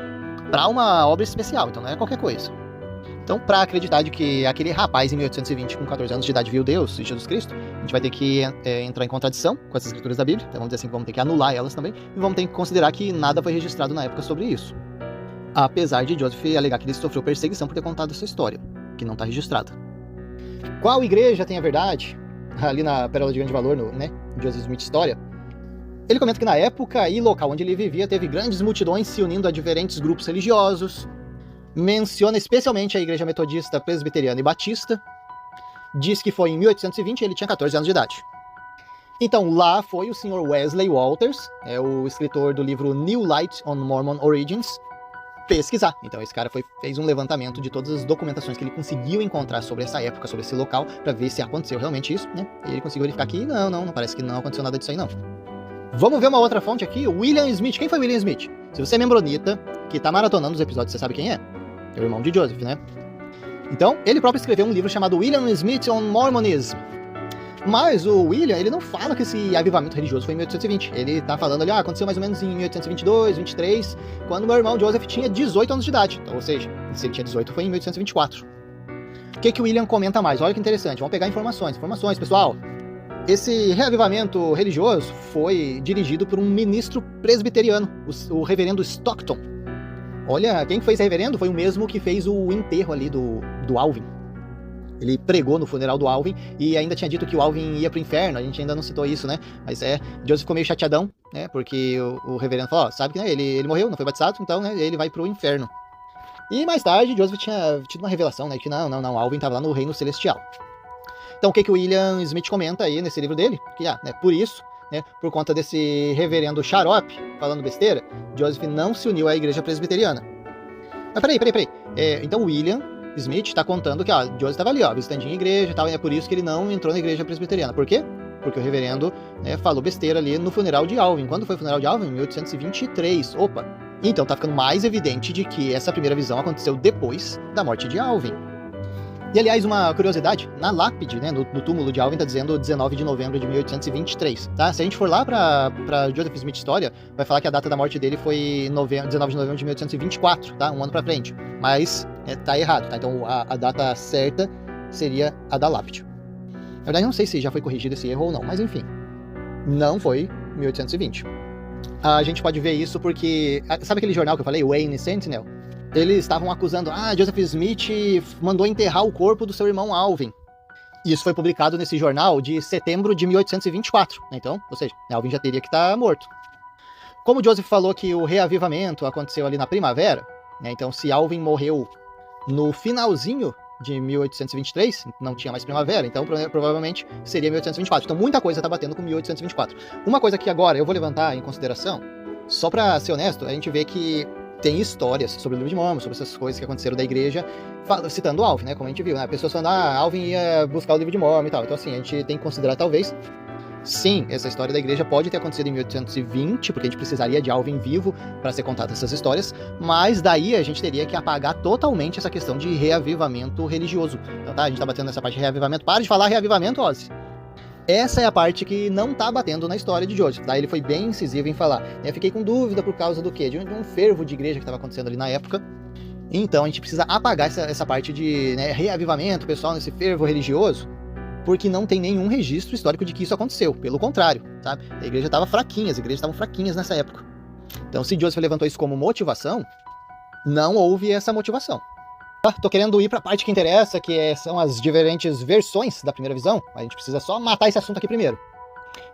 para uma obra especial, então não é qualquer coisa. Então, para acreditar de que aquele rapaz em 1820, com 14 anos de idade, viu Deus, Jesus Cristo, a gente vai ter que entrar em contradição com essas escrituras da Bíblia, então vamos dizer assim, vamos ter que anular elas também, e vamos ter que considerar que nada foi registrado na época sobre isso. Apesar de Joseph alegar que ele sofreu perseguição por ter contado essa história, que não está registrada. Qual igreja tem a verdade? Ali na Pérola de Grande Valor, no Joseph Smith História, ele comenta que na época e local onde ele vivia, teve grandes multidões se unindo a diferentes grupos religiosos. Menciona especialmente a Igreja Metodista, Presbiteriana e Batista. Diz que foi em 1820 e ele tinha 14 anos de idade. Então lá foi o Sr. Wesley Walters, o escritor do livro New Light on Mormon Origins, pesquisar. Então esse cara fez um levantamento de todas as documentações que ele conseguiu encontrar sobre essa época, sobre esse local, para ver se aconteceu realmente isso, né? E ele conseguiu verificar que não parece que não aconteceu nada disso aí não. Vamos ver uma outra fonte aqui, William Smith. Quem foi William Smith? Se você é membronita, que tá maratonando os episódios, você sabe quem é? É o irmão de Joseph, né? Então, ele próprio escreveu um livro chamado William Smith on Mormonism. Mas o William, ele não fala que esse avivamento religioso foi em 1820. Ele tá falando ali, aconteceu mais ou menos em 1822, 23, quando meu irmão Joseph tinha 18 anos de idade. Então, ou seja, se ele tinha 18, foi em 1824. O que o William comenta mais? Olha que interessante, vamos pegar informações, pessoal. Esse reavivamento religioso foi dirigido por um ministro presbiteriano, o reverendo Stockton. Olha, quem fez reverendo foi o mesmo que fez o enterro ali do Alvin. Ele pregou no funeral do Alvin e ainda tinha dito que o Alvin ia pro inferno. A gente ainda não citou isso, né? Mas Joseph ficou meio chateadão, né? Porque o reverendo falou, sabe que ele morreu, não foi batizado, então né, ele vai pro inferno. E mais tarde, Joseph tinha tido uma revelação, né? Que não, Alvin estava lá no reino celestial. Então o que o William Smith comenta aí nesse livro dele? Que por isso, né, por conta desse reverendo xarope falando besteira, Joseph não se uniu à igreja presbiteriana. Mas peraí. Então o William Smith está contando que Joseph estava ali, visitandinho a igreja e tal, e é por isso que ele não entrou na igreja presbiteriana. Por quê? Porque o reverendo falou besteira ali no funeral de Alvin. Quando foi o funeral de Alvin? Em 1823. Opa! Então tá ficando mais evidente de que essa primeira visão aconteceu depois da morte de Alvin. E, aliás, uma curiosidade, na lápide, né, no túmulo de Alvin, tá dizendo 19 de novembro de 1823, tá? Se a gente for lá pra Joseph Smith História, vai falar que a data da morte dele foi 19 de novembro de 1824, tá? Um ano pra frente. Mas tá errado, tá? Então a data certa seria a da lápide. Na verdade, não sei se já foi corrigido esse erro ou não, mas enfim. Não foi 1820. A gente pode ver isso porque... Sabe aquele jornal que eu falei, o Wayne Sentinel? Eles estavam acusando, Joseph Smith mandou enterrar o corpo do seu irmão Alvin. Isso foi publicado nesse jornal de setembro de 1824. Então, ou seja, Alvin já teria que estar morto. Como Joseph falou que o reavivamento aconteceu ali na primavera, né, então se Alvin morreu no finalzinho de 1823, não tinha mais primavera, então provavelmente seria 1824. Então muita coisa está batendo com 1824. Uma coisa que agora eu vou levantar em consideração, só para ser honesto, a gente vê que tem histórias sobre o livro de Mormon, sobre essas coisas que aconteceram da igreja, citando Alvin, né, como a gente viu, né, pessoas falando, Alvin ia buscar o livro de Mormon e tal. Então assim, a gente tem que considerar talvez, sim, essa história da igreja pode ter acontecido em 1820, porque a gente precisaria de Alvin vivo para ser contada essas histórias, mas daí a gente teria que apagar totalmente essa questão de reavivamento religioso. Então tá, a gente tá batendo nessa parte de reavivamento, para de falar reavivamento, Ozzy. Essa é a parte que não tá batendo na história de Joseph, tá? Ele foi bem incisivo em falar. Eu fiquei com dúvida por causa do quê? De um fervo de igreja que estava acontecendo ali na época. Então a gente precisa apagar essa parte de reavivamento, pessoal, nesse fervo religioso, porque não tem nenhum registro histórico de que isso aconteceu. Pelo contrário, sabe? A igreja estava fraquinha, as igrejas estavam fraquinhas nessa época. Então se Joseph levantou isso como motivação, não houve essa motivação. Tô querendo ir para a parte que interessa, que são as diferentes versões da primeira visão. A gente precisa só matar esse assunto aqui primeiro.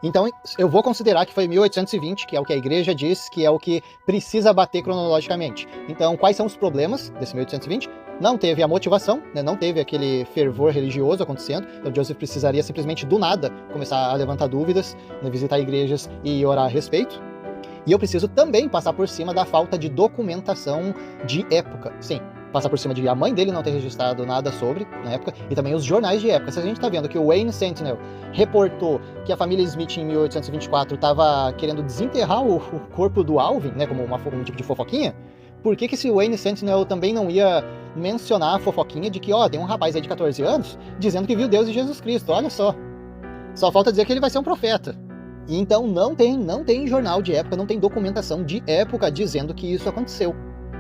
Então, eu vou considerar que foi 1820, que é o que a igreja diz, que é o que precisa bater cronologicamente. Então, quais são os problemas desse 1820? Não teve a motivação, né? Não teve aquele fervor religioso acontecendo. Então, Joseph precisaria simplesmente do nada começar a levantar dúvidas, né? Visitar igrejas e orar a respeito. E eu preciso também passar por cima da falta de documentação de época. Sim, passar por cima de a mãe dele não ter registrado nada sobre na época, e também os jornais de época. Se a gente está vendo que o Wayne Sentinel reportou que a família Smith em 1824 estava querendo desenterrar o corpo do Alvin, né, como um tipo de fofoquinha, por que esse Wayne Sentinel também não ia mencionar a fofoquinha de que, tem um rapaz aí de 14 anos dizendo que viu Deus e Jesus Cristo, olha só. Só falta dizer que ele vai ser um profeta. Então não tem jornal de época, não tem documentação de época dizendo que isso aconteceu.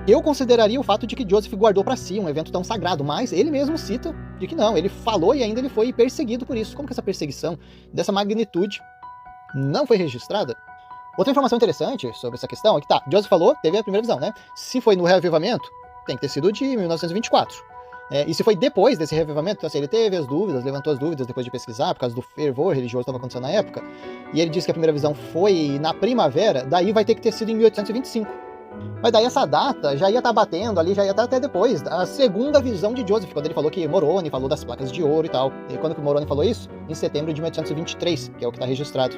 Eu consideraria o fato de que Joseph guardou para si um evento tão sagrado, mas ele mesmo cita de que não, ele falou e ainda ele foi perseguido por isso. Como que essa perseguição dessa magnitude não foi registrada? Outra informação interessante sobre essa questão é que Joseph falou, teve a primeira visão, né? Se foi no reavivamento, tem que ter sido de 1924. E se foi depois desse reavivamento, então assim, ele teve as dúvidas, levantou as dúvidas depois de pesquisar, por causa do fervor religioso que estava acontecendo na época, e ele disse que a primeira visão foi na primavera, daí vai ter que ter sido em 1825. Mas daí essa data já ia estar batendo ali, já ia estar até depois da segunda visão de Joseph, quando ele falou que Moroni falou das placas de ouro e tal. E quando que Moroni falou isso? Em setembro de 1823, que é o que está registrado.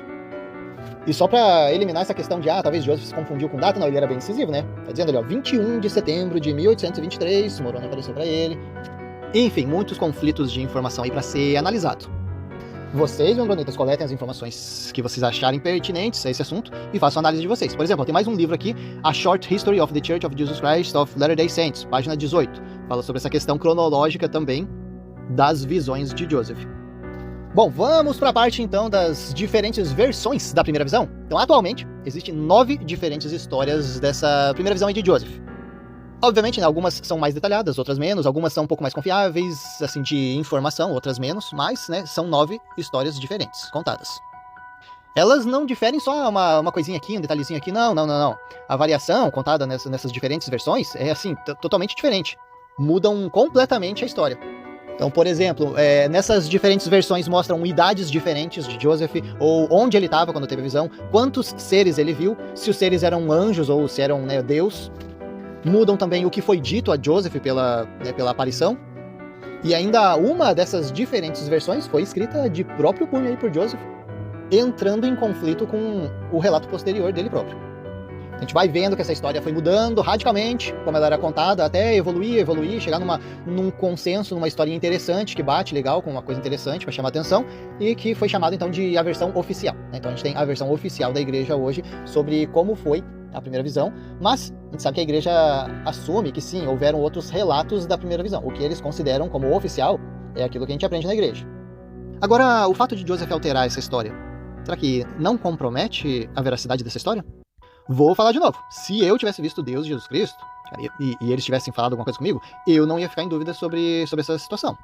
E só para eliminar essa questão de, talvez Joseph se confundiu com data, não, ele era bem incisivo, né? Tá dizendo ali, 21 de setembro de 1823, Moroni apareceu para ele. Enfim, muitos conflitos de informação aí para ser analisado. Vocês, membronitas, coletem as informações que vocês acharem pertinentes a esse assunto e façam a análise de vocês. Por exemplo, tem mais um livro aqui, A Short History of the Church of Jesus Christ of Latter-day Saints, página 18. Fala sobre essa questão cronológica também das visões de Joseph. Bom, vamos para a parte então das diferentes versões da primeira visão. Então, atualmente, existem 9 diferentes histórias dessa primeira visão aí de Joseph. Obviamente, né, algumas são mais detalhadas, outras menos, algumas são um pouco mais confiáveis, assim, de informação, outras menos, mas, né, são 9 histórias diferentes, contadas. Elas não diferem só uma coisinha aqui, um detalhezinho aqui, não. A variação contada nessas diferentes versões é, assim, totalmente diferente. Mudam completamente a história. Então, por exemplo, nessas diferentes versões mostram idades diferentes de Joseph, ou onde ele estava quando teve a visão, quantos seres ele viu, se os seres eram anjos ou se eram, né, Deus. Mudam também o que foi dito a Joseph pela aparição. E ainda uma dessas diferentes versões foi escrita de próprio punho aí por Joseph, entrando em conflito com o relato posterior dele próprio. A gente vai vendo que essa história foi mudando radicalmente, como ela era contada, até evoluir, chegar num consenso, numa historinha interessante, que bate legal, com uma coisa interessante para chamar atenção, e que foi chamada então de a versão oficial. Então a gente tem a versão oficial da igreja hoje sobre como foi a primeira visão, mas a gente sabe que a igreja assume que sim, houveram outros relatos da primeira visão. O que eles consideram como oficial é aquilo que a gente aprende na igreja. Agora, o fato de Joseph alterar essa história, será que não compromete a veracidade dessa história? Vou falar de novo. Se eu tivesse visto Deus e Jesus Cristo, e eles tivessem falado alguma coisa comigo, eu não ia ficar em dúvida sobre essa situação.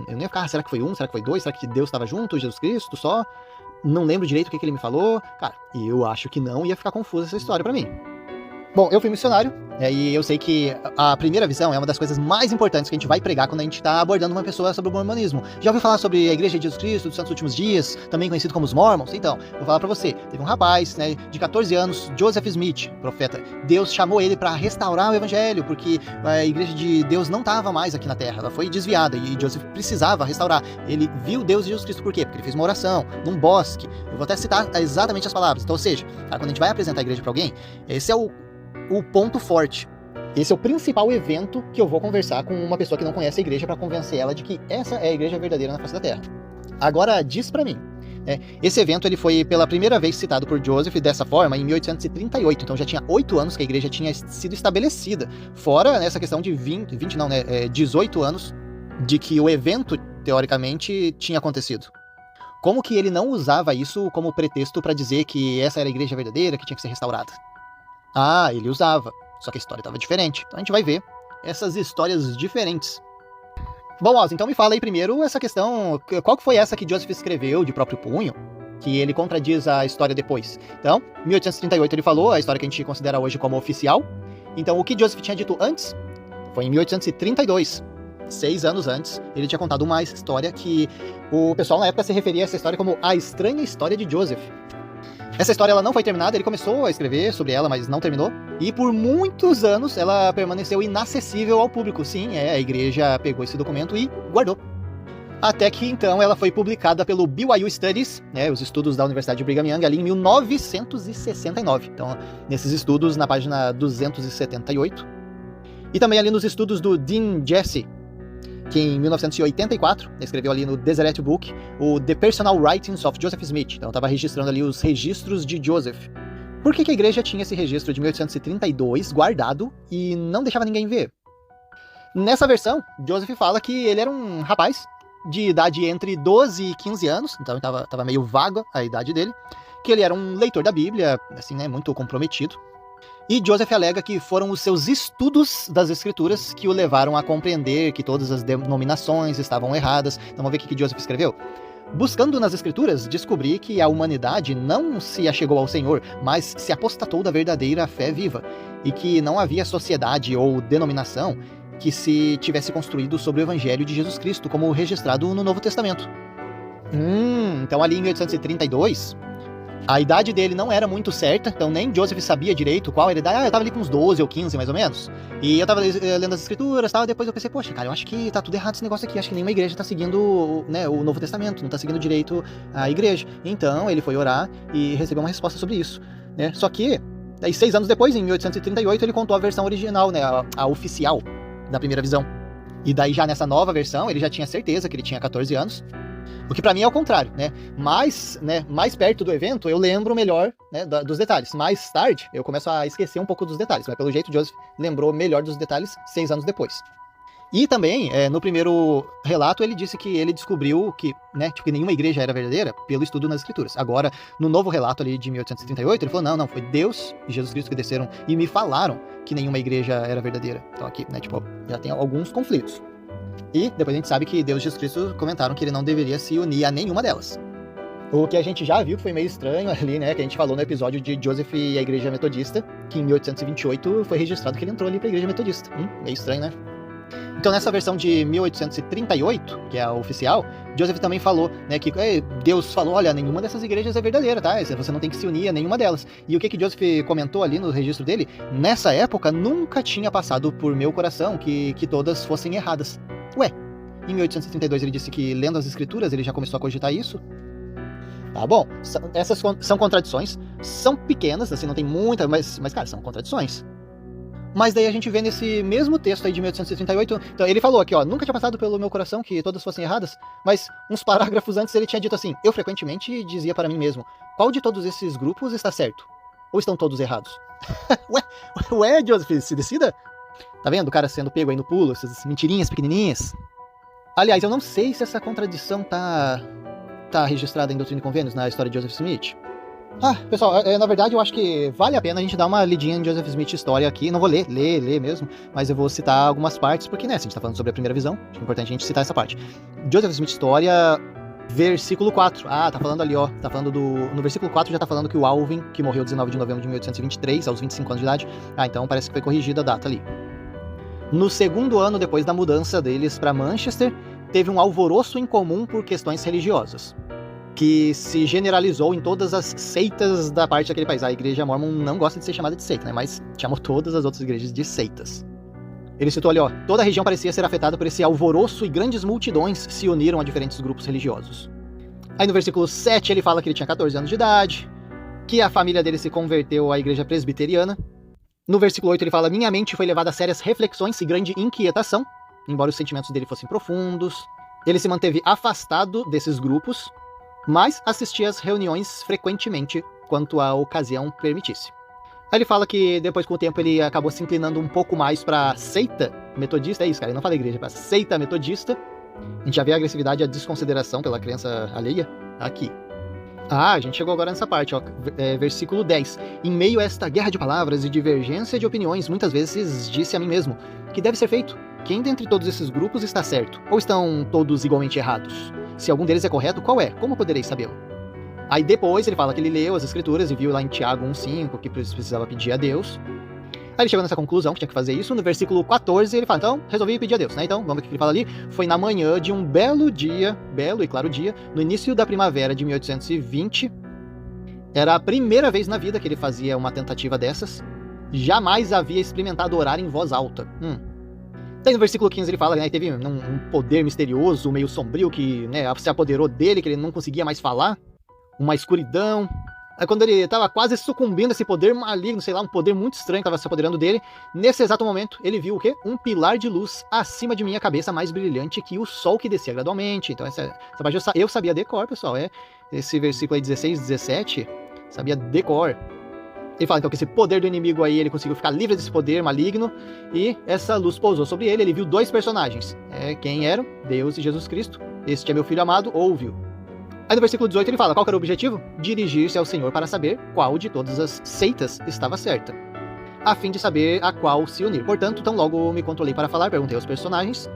Eu não ia ficar, será que foi um? Será que foi dois? Será que Deus estava junto, Jesus Cristo só? Não lembro direito o que ele me falou. Cara, eu acho que não ia ficar confusa essa história pra mim. Bom, eu fui missionário, e eu sei que a primeira visão é uma das coisas mais importantes que a gente vai pregar quando a gente está abordando uma pessoa sobre o mormonismo. Já ouviu falar sobre a Igreja de Jesus Cristo dos Santos Últimos Dias, também conhecido como os Mormons? Então, vou falar pra você. Teve um rapaz, né, de 14 anos, Joseph Smith, profeta. Deus chamou ele para restaurar o evangelho, porque a Igreja de Deus não estava mais aqui na Terra, ela foi desviada, e Joseph precisava restaurar. Ele viu Deus e Jesus Cristo por quê? Porque ele fez uma oração num bosque. Eu vou até citar exatamente as palavras. Então, ou seja, quando a gente vai apresentar a igreja para alguém, esse é o ponto forte. Esse é o principal evento que eu vou conversar com uma pessoa que não conhece a igreja para convencer ela de que essa é a igreja verdadeira na face da Terra. Agora, diz para mim, esse evento ele foi pela primeira vez citado por Joseph dessa forma em 1838, então já tinha 8 anos que a igreja tinha sido estabelecida, fora essa questão de 18 anos de que o evento, teoricamente, tinha acontecido. Como que ele não usava isso como pretexto para dizer que essa era a igreja verdadeira, que tinha que ser restaurada? Ele usava, só que a história estava diferente. Então a gente vai ver essas histórias diferentes. Bom, Oz, então me fala aí primeiro essa questão, qual que foi essa que Joseph escreveu de próprio punho, que ele contradiz a história depois. Então, em 1838 ele falou a história que a gente considera hoje como oficial. Então o que Joseph tinha dito antes foi em 1832. 6 anos antes, ele tinha contado uma história que o pessoal na época se referia a essa história como a estranha história de Joseph. Essa história ela não foi terminada, ele começou a escrever sobre ela, mas não terminou. E por muitos anos ela permaneceu inacessível ao público. Sim, a igreja pegou esse documento e guardou. Até que então ela foi publicada pelo BYU Studies, né, os estudos da Universidade de Brigham Young, ali em 1969. Então, nesses estudos, na página 278. E também ali nos estudos do Dean Jesse, que em 1984 escreveu ali no Deseret Book o The Personal Writings of Joseph Smith. Então estava registrando ali os registros de Joseph. Por que a igreja tinha esse registro de 1832 guardado e não deixava ninguém ver? Nessa versão, Joseph fala que ele era um rapaz de idade entre 12 e 15 anos, então estava meio vaga a idade dele, que ele era um leitor da Bíblia, assim, né, muito comprometido. E Joseph alega que foram os seus estudos das Escrituras que o levaram a compreender que todas as denominações estavam erradas. Então vamos ver o que Joseph escreveu. Buscando nas Escrituras, descobri que a humanidade não se achegou ao Senhor, mas se apostatou da verdadeira fé viva, e que não havia sociedade ou denominação que se tivesse construído sobre o Evangelho de Jesus Cristo, como registrado no Novo Testamento. Então ali em 1832... a idade dele não era muito certa, então nem Joseph sabia direito qual era a idade. Eu tava ali com uns 12 ou 15, mais ou menos. E eu tava lendo as escrituras e tal, depois eu pensei, poxa, cara, eu acho que tá tudo errado esse negócio aqui. Acho que nenhuma igreja tá seguindo, né, o Novo Testamento, não tá seguindo direito a igreja. Então ele foi orar e recebeu uma resposta sobre isso, né? Só que, daí 6 anos depois, em 1838, ele contou a versão original, né, a oficial da primeira visão. E daí já nessa nova versão, ele já tinha certeza que ele tinha 14 anos. O que pra mim é o contrário, né? Mais perto do evento eu lembro melhor, né, dos detalhes. Mais tarde eu começo a esquecer um pouco dos detalhes, mas pelo jeito Joseph lembrou melhor dos detalhes 6 anos depois. E também, no primeiro relato, ele disse que ele descobriu que, né, que nenhuma igreja era verdadeira pelo estudo nas Escrituras. Agora, no novo relato ali de 1838, ele falou, não, foi Deus e Jesus Cristo que desceram e me falaram que nenhuma igreja era verdadeira. Então aqui, né, tipo, já tem alguns conflitos. E depois a gente sabe que Deus e Jesus Cristo comentaram que ele não deveria se unir a nenhuma delas. O que a gente já viu que foi meio estranho ali, né, que a gente falou no episódio de Joseph e a Igreja Metodista, que em 1828 foi registrado que ele entrou ali para a Igreja Metodista. Meio estranho, né? Então nessa versão de 1838, que é a oficial, Joseph também falou, né, que Deus falou, olha, nenhuma dessas igrejas é verdadeira, tá? Você não tem que se unir a nenhuma delas. E o que Joseph comentou ali no registro dele? Nessa época nunca tinha passado por meu coração que todas fossem erradas. Ué, em 1832 ele disse que lendo as escrituras ele já começou a cogitar isso? Tá bom, essas são contradições, são pequenas, assim, não tem muita, mas cara, são contradições. Mas daí a gente vê nesse mesmo texto aí de 1838, então ele falou aqui, ó, nunca tinha passado pelo meu coração que todas fossem erradas, mas uns parágrafos antes ele tinha dito assim, eu frequentemente dizia para mim mesmo, qual de todos esses grupos está certo? Ou estão todos errados? Ué, Joseph, se decida? Tá vendo o cara sendo pego aí no pulo, essas mentirinhas pequenininhas? Aliás, eu não sei se essa contradição tá registrada em Doutrina e Convênios, na história de Joseph Smith. Pessoal, na verdade eu acho que vale a pena a gente dar uma lidinha em Joseph Smith história aqui. Não vou ler mesmo, mas eu vou citar algumas partes, porque, né, se a gente tá falando sobre a primeira visão, acho que é importante a gente citar essa parte. Joseph Smith história, versículo 4. Tá falando ali, ó, tá falando no versículo 4 já tá falando que o Alvin, que morreu 19 de novembro de 1823, aos 25 anos de idade, então parece que foi corrigida a data ali. No segundo ano depois da mudança deles para Manchester, teve um alvoroço incomum por questões religiosas, que se generalizou em todas as seitas da parte daquele país. A igreja Mormon não gosta de ser chamada de seita, né? Mas chamou todas as outras igrejas de seitas. Ele citou ali, ó, toda a região parecia ser afetada por esse alvoroço e grandes multidões se uniram a diferentes grupos religiosos. Aí no versículo 7 ele fala que ele tinha 14 anos de idade, que a família dele se converteu à igreja presbiteriana. No versículo 8 ele fala, minha mente foi levada a sérias reflexões e grande inquietação, embora os sentimentos dele fossem profundos. Ele se manteve afastado desses grupos, mas assistia às reuniões frequentemente, quanto a ocasião permitisse. Aí ele fala que depois, com o tempo, ele acabou se inclinando um pouco mais para seita metodista. É isso, cara, ele não fala igreja, para seita metodista. A gente já vê a agressividade e a desconsideração pela crença alheia aqui. A gente chegou agora nessa parte, ó, versículo 10. Em meio a esta guerra de palavras e divergência de opiniões, muitas vezes disse a mim mesmo, que deve ser feito? Quem dentre todos esses grupos está certo? Ou estão todos igualmente errados? Se algum deles é correto, qual é? Como poderei sabê-lo? Aí depois ele fala que ele leu as escrituras e viu lá em Tiago 1,5 que precisava pedir a Deus. Aí ele chegou nessa conclusão que tinha que fazer isso. No versículo 14 ele fala, então, resolvi pedir a Deus, né? Então, vamos ver o que ele fala ali. Foi na manhã de um belo dia, belo e claro dia, no início da primavera de 1820. Era a primeira vez na vida que ele fazia uma tentativa dessas. Jamais havia experimentado orar em voz alta. Daí no versículo 15 ele fala, né, que teve um poder misterioso, meio sombrio, que, né, se apoderou dele, que ele não conseguia mais falar, uma escuridão. Aí quando ele estava quase sucumbindo a esse poder maligno, sei lá, um poder muito estranho que estava se apoderando dele, nesse exato momento ele viu o quê? Um pilar de luz acima de minha cabeça, mais brilhante que o sol que descia gradualmente. Então essa parte eu sabia decor, pessoal, esse versículo aí 16, 17, sabia decor. Ele fala então que esse poder do inimigo aí, ele conseguiu ficar livre desse poder maligno, e essa luz pousou sobre ele, ele viu dois personagens. Quem eram? Deus e Jesus Cristo. Este é meu filho amado, ouve-o. Aí no versículo 18 ele fala, qual que era o objetivo? Dirigir-se ao Senhor para saber qual de todas as seitas estava certa, a fim de saber a qual se unir. Portanto, tão logo me controlei para falar, perguntei aos personagens.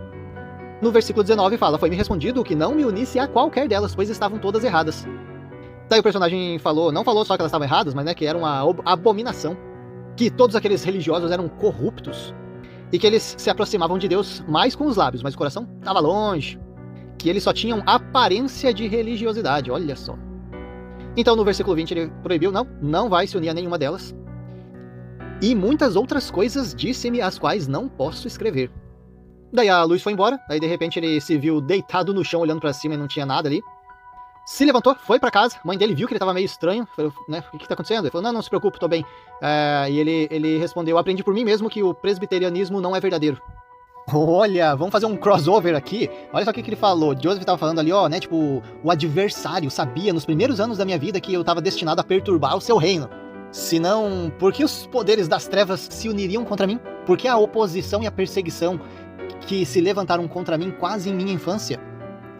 No versículo 19 fala, foi-me respondido que não me unisse a qualquer delas, pois estavam todas erradas. Daí o personagem falou, não falou só que elas estavam erradas, mas, né, que era uma abominação, que todos aqueles religiosos eram corruptos, e que eles se aproximavam de Deus mais com os lábios, mas o coração estava longe, que eles só tinham aparência de religiosidade, olha só. Então no versículo 20 ele proibiu, não vai se unir a nenhuma delas, e muitas outras coisas disse-me, as quais não posso escrever. Daí a luz foi embora, aí de repente ele se viu deitado no chão, olhando para cima e não tinha nada ali. Se levantou, foi pra casa, a mãe dele viu que ele tava meio estranho, falou, né, o que tá acontecendo? Ele falou, não se preocupe, tô bem. E ele respondeu, aprendi por mim mesmo que o presbiterianismo não é verdadeiro. Olha, vamos fazer um crossover aqui. Olha só o que ele falou. Joseph tava falando ali, né, tipo, o adversário sabia nos primeiros anos da minha vida que eu tava destinado a perturbar o seu reino. Senão, por que os poderes das trevas se uniriam contra mim? Por que a oposição e a perseguição que se levantaram contra mim quase em minha infância?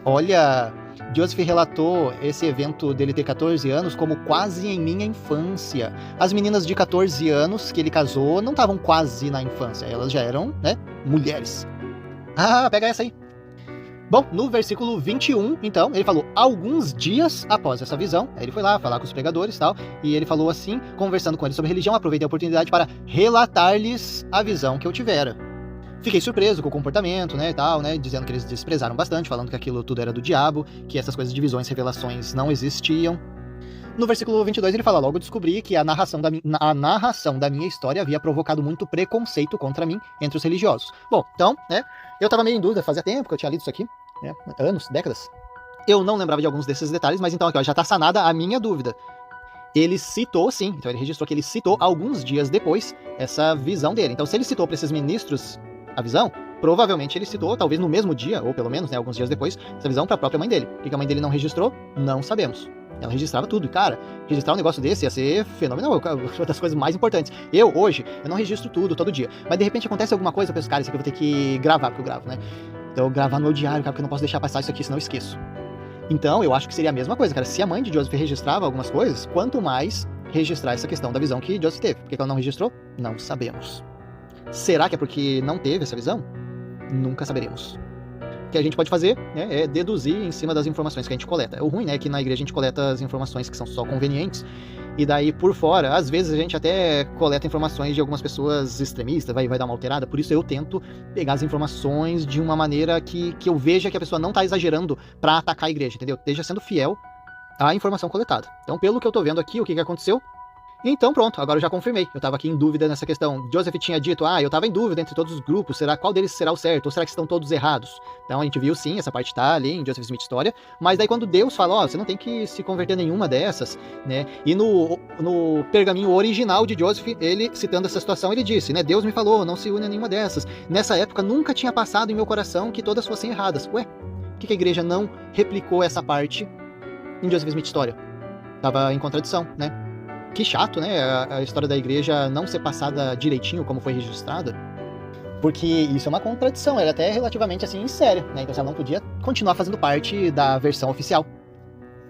Olha, Joseph relatou esse evento dele ter 14 anos como quase em minha infância. As meninas de 14 anos que ele casou não estavam quase na infância, elas já eram, né, mulheres. Pega essa aí. Bom, no versículo 21, então, ele falou, alguns dias após essa visão, aí ele foi lá falar com os pregadores e tal, e ele falou assim, conversando com eles sobre religião, aproveitei a oportunidade para relatar-lhes a visão que eu tivera. Fiquei surpreso com o comportamento, né, e tal, né, dizendo que eles desprezaram bastante, falando que aquilo tudo era do diabo, que essas coisas de visões e revelações não existiam. No versículo 22 ele fala, logo descobri que a narração da minha história havia provocado muito preconceito contra mim entre os religiosos. Bom, então, né, eu tava meio em dúvida, fazia tempo que eu tinha lido isso aqui, né, anos, décadas. Eu não lembrava de alguns desses detalhes, mas então aqui, ó, já tá sanada a minha dúvida. Ele citou, sim, então ele registrou que ele citou alguns dias depois essa visão dele. Então se ele citou para esses ministros a visão, provavelmente ele citou, talvez no mesmo dia, ou pelo menos, né, alguns dias depois, essa visão para a própria mãe dele. Por que a mãe dele não registrou? Não sabemos. Ela registrava tudo. E, cara, registrar um negócio desse ia ser fenomenal, uma das coisas mais importantes. Hoje, eu não registro tudo, todo dia. Mas, de repente, acontece alguma coisa, eu penso, cara, isso aqui eu vou ter que gravar, porque eu gravo, né? Então, eu gravar no meu diário, cara, porque eu não posso deixar passar isso aqui, senão eu esqueço. Então, eu acho que seria a mesma coisa, cara. Se a mãe de Joseph registrava algumas coisas, quanto mais registrar essa questão da visão que Joseph teve. Por que ela não registrou? Não sabemos. Será que é porque não teve essa visão? Nunca saberemos. O que a gente pode fazer, né, é deduzir em cima das informações que a gente coleta. O ruim, né, é que na igreja a gente coleta as informações que são só convenientes, e daí por fora, às vezes a gente até coleta informações de algumas pessoas extremistas, vai dar uma alterada, por isso eu tento pegar as informações de uma maneira que eu veja que a pessoa não está exagerando para atacar a igreja, entendeu? Esteja sendo fiel à informação coletada. Então, pelo que eu tô vendo aqui, o que aconteceu? Então pronto, agora eu já confirmei. Eu tava aqui em dúvida nessa questão. Joseph tinha dito, eu tava em dúvida entre todos os grupos, qual deles será o certo? Ou será que estão todos errados? Então a gente viu sim, essa parte tá ali em Joseph Smith História, mas daí quando Deus fala, você não tem que se converter em nenhuma dessas, né? E no pergaminho original de Joseph, ele citando essa situação, ele disse, né? Deus me falou, não se une a nenhuma dessas. Nessa época nunca tinha passado em meu coração que todas fossem erradas. Ué, por que a igreja não replicou essa parte em Joseph Smith História? Tava em contradição, né? Que chato, né? A história da igreja não ser passada direitinho como foi registrada. Porque isso é uma contradição, ela é até relativamente assim séria, né? Então ela não podia continuar fazendo parte da versão oficial.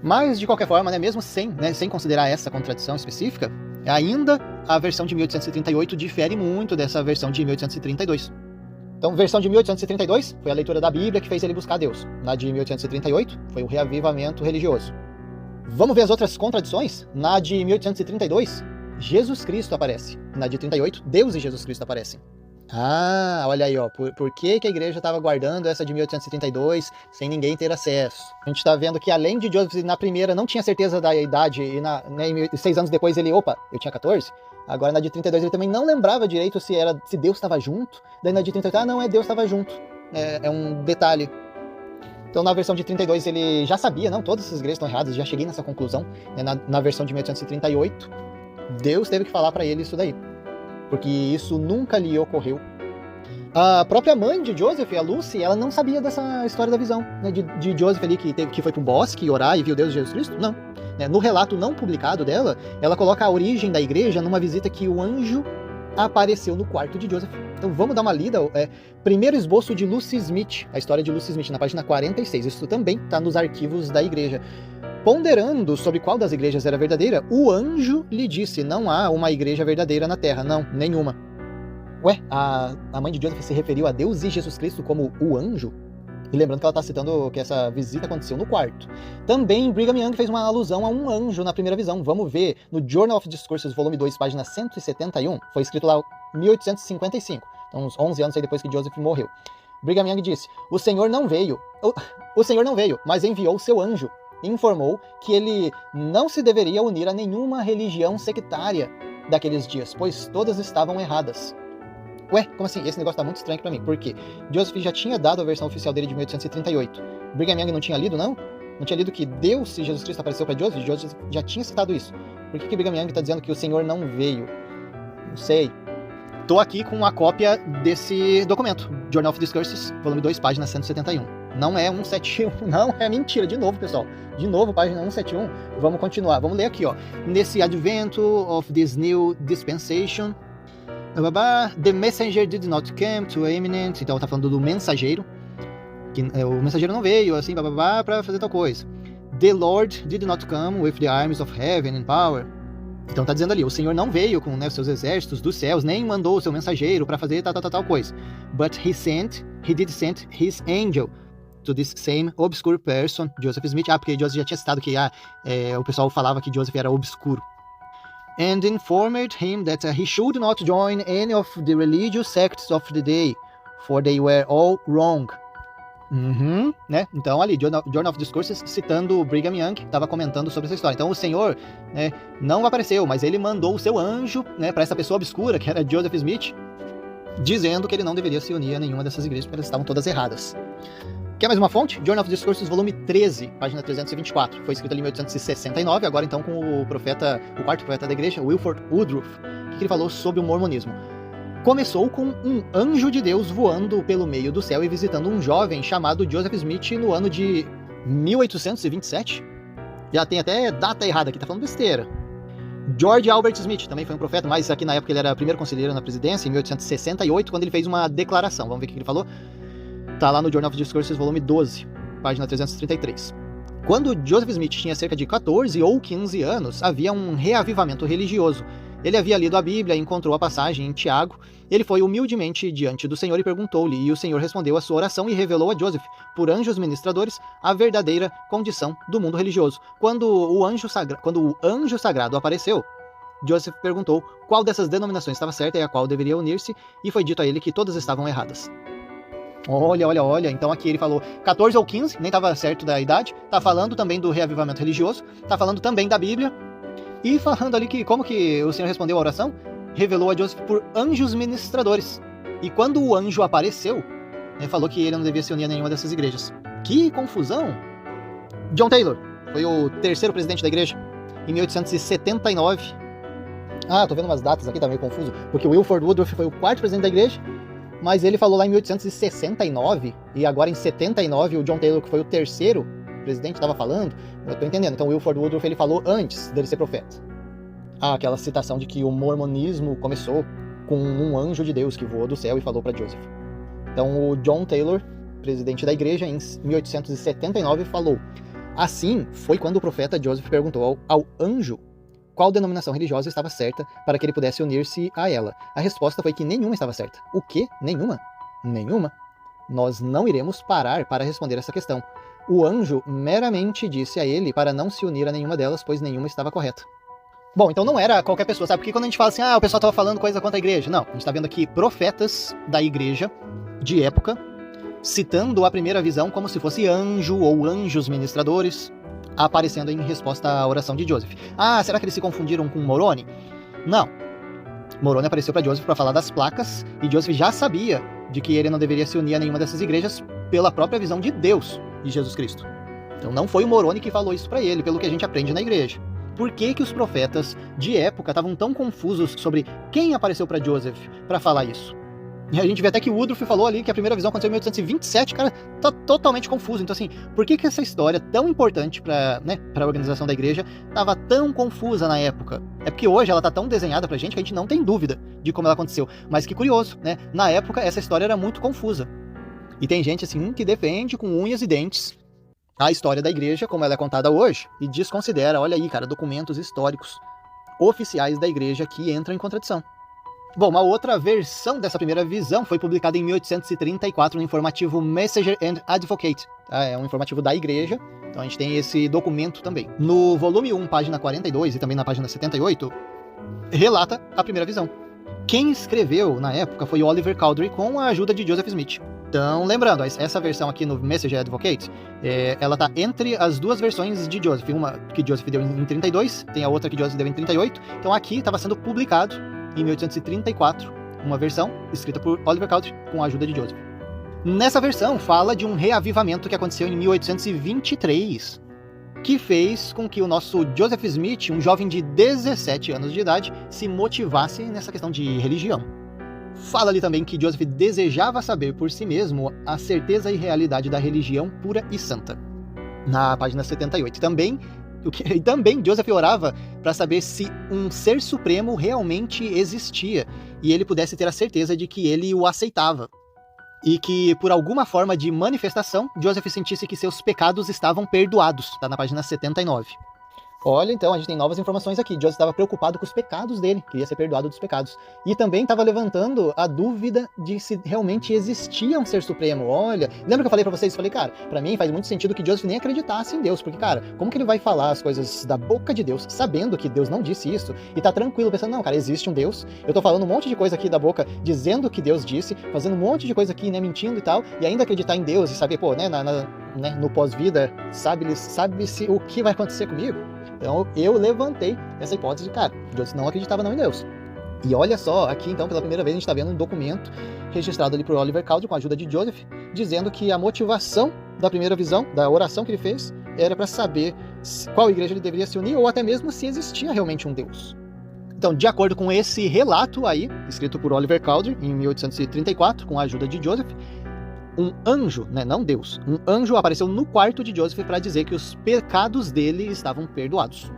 Mas, de qualquer forma, né, mesmo sem considerar essa contradição específica, ainda a versão de 1838 difere muito dessa versão de 1832. Então, versão de 1832 foi a leitura da Bíblia que fez ele buscar Deus. Na de 1838 foi o reavivamento religioso. Vamos ver as outras contradições? Na de 1832, Jesus Cristo aparece. Na de 38, Deus e Jesus Cristo aparecem. Olha aí, ó. Por que a igreja estava guardando essa de 1832 sem ninguém ter acesso? A gente está vendo que além de Joseph na primeira não tinha certeza da idade e 6 anos depois ele, eu tinha 14. Agora na de 32 ele também não lembrava direito se Deus estava junto. Daí na de 38, não, Deus estava junto. É um detalhe. Então na versão de 32 ele já sabia, não, todas essas igrejas estão erradas, já cheguei nessa conclusão. Na versão de 1838, Deus teve que falar para ele isso daí, porque isso nunca lhe ocorreu. A própria mãe de Joseph, a Lucy, ela não sabia dessa história da visão, né, de Joseph ali que foi para um bosque orar e viu Deus e Jesus Cristo, não. No relato não publicado dela, ela coloca a origem da igreja numa visita que o anjo apareceu no quarto de Joseph. Então vamos dar uma lida. Primeiro esboço de Lucy Smith, a história de Lucy Smith, na página 46. Isso também está nos arquivos da igreja. Ponderando sobre qual das igrejas era verdadeira, o anjo lhe disse: não há uma igreja verdadeira na terra. Não, nenhuma. Ué, a mãe de Joseph se referiu a Deus e Jesus Cristo como o anjo? E lembrando que ela está citando que essa visita aconteceu no quarto. Também Brigham Young fez uma alusão a um anjo na primeira visão. Vamos ver no Journal of Discourses, volume 2, página 171. Foi escrito lá em 1855. Então, uns 11 anos aí depois que Joseph morreu. Brigham Young disse: o Senhor não veio, mas enviou seu anjo. E informou que ele não se deveria unir a nenhuma religião sectária daqueles dias, pois todas estavam erradas. Ué, como assim? Esse negócio tá muito estranho pra mim. Por quê? Joseph já tinha dado a versão oficial dele de 1838. Brigham Young não tinha lido, não? Não tinha lido que Deus e Jesus Cristo apareceu pra Joseph? Joseph já tinha citado isso. Por que Brigham Young tá dizendo que o Senhor não veio? Não sei. Tô aqui com uma cópia desse documento. Journal of Discourses, volume 2, página 171. Não é 171, não, é mentira. De novo, pessoal. De novo, página 171. Vamos continuar. Vamos ler aqui, ó. Nesse advento of this new dispensation, the messenger did not come to eminent. Então tá falando do mensageiro, que o mensageiro não veio assim para fazer tal coisa. The Lord did not come with the armies of heaven and power. Então tá dizendo ali, o Senhor não veio com, né, seus exércitos dos céus, nem mandou o seu mensageiro para fazer tal coisa. But he did send his angel to this same obscure person, Joseph Smith. Porque Joseph já tinha citado que o pessoal falava que Joseph era obscuro. And informed him that he should not join any of the religious sects of the day, for they were all wrong. Né? Então ali, Journal of Discourses, citando Brigham Young, estava comentando sobre essa história. Então o Senhor, né, não apareceu, mas ele mandou o seu anjo, né, para essa pessoa obscura, que era Joseph Smith, dizendo que ele não deveria se unir a nenhuma dessas igrejas, porque elas estavam todas erradas. Quer mais uma fonte? Journal of Discourses, volume 13, página 324. Foi escrito ali em 1869, agora então com o quarto profeta da igreja, Wilford Woodruff, que ele falou sobre o mormonismo. Começou com um anjo de Deus voando pelo meio do céu e visitando um jovem chamado Joseph Smith no ano de 1827. Já tem até data errada aqui, tá falando besteira. George Albert Smith também foi um profeta, mas aqui na época ele era primeiro conselheiro na presidência, em 1868, quando ele fez uma declaração. Vamos ver o que ele falou? Tá lá no Journal of Discourses, volume 12, página 333. Quando Joseph Smith tinha cerca de 14 ou 15 anos, havia um reavivamento religioso. Ele havia lido a Bíblia e encontrou a passagem em Tiago. Ele foi humildemente diante do Senhor e perguntou-lhe, e o Senhor respondeu a sua oração e revelou a Joseph, por anjos ministradores, a verdadeira condição do mundo religioso. Quando o anjo sagrado apareceu, Joseph perguntou qual dessas denominações estava certa e a qual deveria unir-se, e foi dito a ele que todas estavam erradas. Olha, então aqui ele falou 14 ou 15, nem estava certo da idade, tá falando também do reavivamento religioso, tá falando também da Bíblia, e falando ali que como que o Senhor respondeu a oração, revelou a Joseph por anjos ministradores. E quando o anjo apareceu, ele falou que ele não devia se unir a nenhuma dessas igrejas. Que confusão! John Taylor foi o terceiro presidente da igreja, em 1879. Tô vendo umas datas aqui, tá meio confuso, porque o Wilford Woodruff foi o quarto presidente da igreja, mas ele falou lá em 1869, e agora em 79 o John Taylor, que foi o terceiro presidente, estava falando. Eu tô entendendo. Então o Wilford Woodruff, ele falou antes dele ser profeta. Aquela citação de que o mormonismo começou com um anjo de Deus que voou do céu e falou para Joseph. Então o John Taylor, presidente da igreja, em 1879 falou: assim foi quando o profeta Joseph perguntou ao anjo qual denominação religiosa estava certa para que ele pudesse unir-se a ela. A resposta foi que nenhuma estava certa. O quê? Nenhuma? Nenhuma? Nós não iremos parar para responder essa questão. O anjo meramente disse a ele para não se unir a nenhuma delas, pois nenhuma estava correta. Bom, então não era qualquer pessoa, sabe? Porque quando a gente fala assim, o pessoal estava falando coisa contra a igreja. Não, a gente está vendo aqui profetas da igreja de época, citando a primeira visão como se fosse anjo ou anjos ministradores, aparecendo em resposta à oração de Joseph. Será que eles se confundiram com Moroni? Não. Moroni apareceu para Joseph para falar das placas, e Joseph já sabia de que ele não deveria se unir a nenhuma dessas igrejas pela própria visão de Deus, de Jesus Cristo. Então não foi o Moroni que falou isso para ele, pelo que a gente aprende na igreja. Por que os profetas de época estavam tão confusos sobre quem apareceu para Joseph para falar isso? E a gente vê até que o Woodruff falou ali que a primeira visão aconteceu em 1827, cara, tá totalmente confuso. Então assim, por que essa história tão importante para a organização da igreja estava tão confusa na época? É porque hoje ela tá tão desenhada pra gente que a gente não tem dúvida de como ela aconteceu. Mas que curioso, né? Na época essa história era muito confusa. E tem gente assim que defende com unhas e dentes a história da igreja como ela é contada hoje e desconsidera, olha aí, cara, documentos históricos oficiais da igreja que entram em contradição. Bom, uma outra versão dessa primeira visão foi publicada em 1834 no informativo Messenger and Advocate. Tá? É um informativo da igreja, então a gente tem esse documento também. No volume 1, página 42 e também na página 78, relata a primeira visão. Quem escreveu na época foi Oliver Cowdery com a ajuda de Joseph Smith. Então, lembrando, essa versão aqui no Messenger Advocate, ela tá entre as duas versões de Joseph. Uma que Joseph deu em 32, tem a outra que Joseph deu em 38. Então aqui estava sendo publicado em 1834, uma versão escrita por Oliver Cowdery com a ajuda de Joseph. Nessa versão fala de um reavivamento que aconteceu em 1823, que fez com que o nosso Joseph Smith, um jovem de 17 anos de idade, se motivasse nessa questão de religião. Fala ali também que Joseph desejava saber por si mesmo a certeza e realidade da religião pura e santa. Na página 78 também Joseph orava para saber se um ser supremo realmente existia e ele pudesse ter a certeza de que ele o aceitava. E que, por alguma forma de manifestação, Joseph sentisse que seus pecados estavam perdoados. Está na página 79. Olha, então, a gente tem novas informações aqui. Joseph estava preocupado com os pecados dele, queria ser perdoado dos pecados. E também estava levantando a dúvida de se realmente existia um ser supremo. Olha, lembra que eu falei pra vocês? Falei, cara, pra mim faz muito sentido que Joseph nem acreditasse em Deus. Porque, cara, como que ele vai falar as coisas da boca de Deus, sabendo que Deus não disse isso? E tá tranquilo, pensando, não, cara, existe um Deus. Eu tô falando um monte de coisa aqui da boca, dizendo que Deus disse, fazendo um monte de coisa aqui, né, mentindo e tal. E ainda acreditar em Deus e saber, pô, né, no pós-vida, sabe-se o que vai acontecer comigo? Então eu levantei essa hipótese de, cara, Joseph não acreditava não em Deus. E olha só, aqui então pela primeira vez a gente está vendo um documento registrado ali por Oliver Cowdery com a ajuda de Joseph, dizendo que a motivação da primeira visão, da oração que ele fez, era para saber qual igreja ele deveria se unir ou até mesmo se existia realmente um Deus. Então, de acordo com esse relato aí, escrito por Oliver Cowdery em 1834, com a ajuda de Joseph, um anjo, né, não Deus, um anjo apareceu no quarto de Joseph para dizer que os pecados dele estavam perdoados.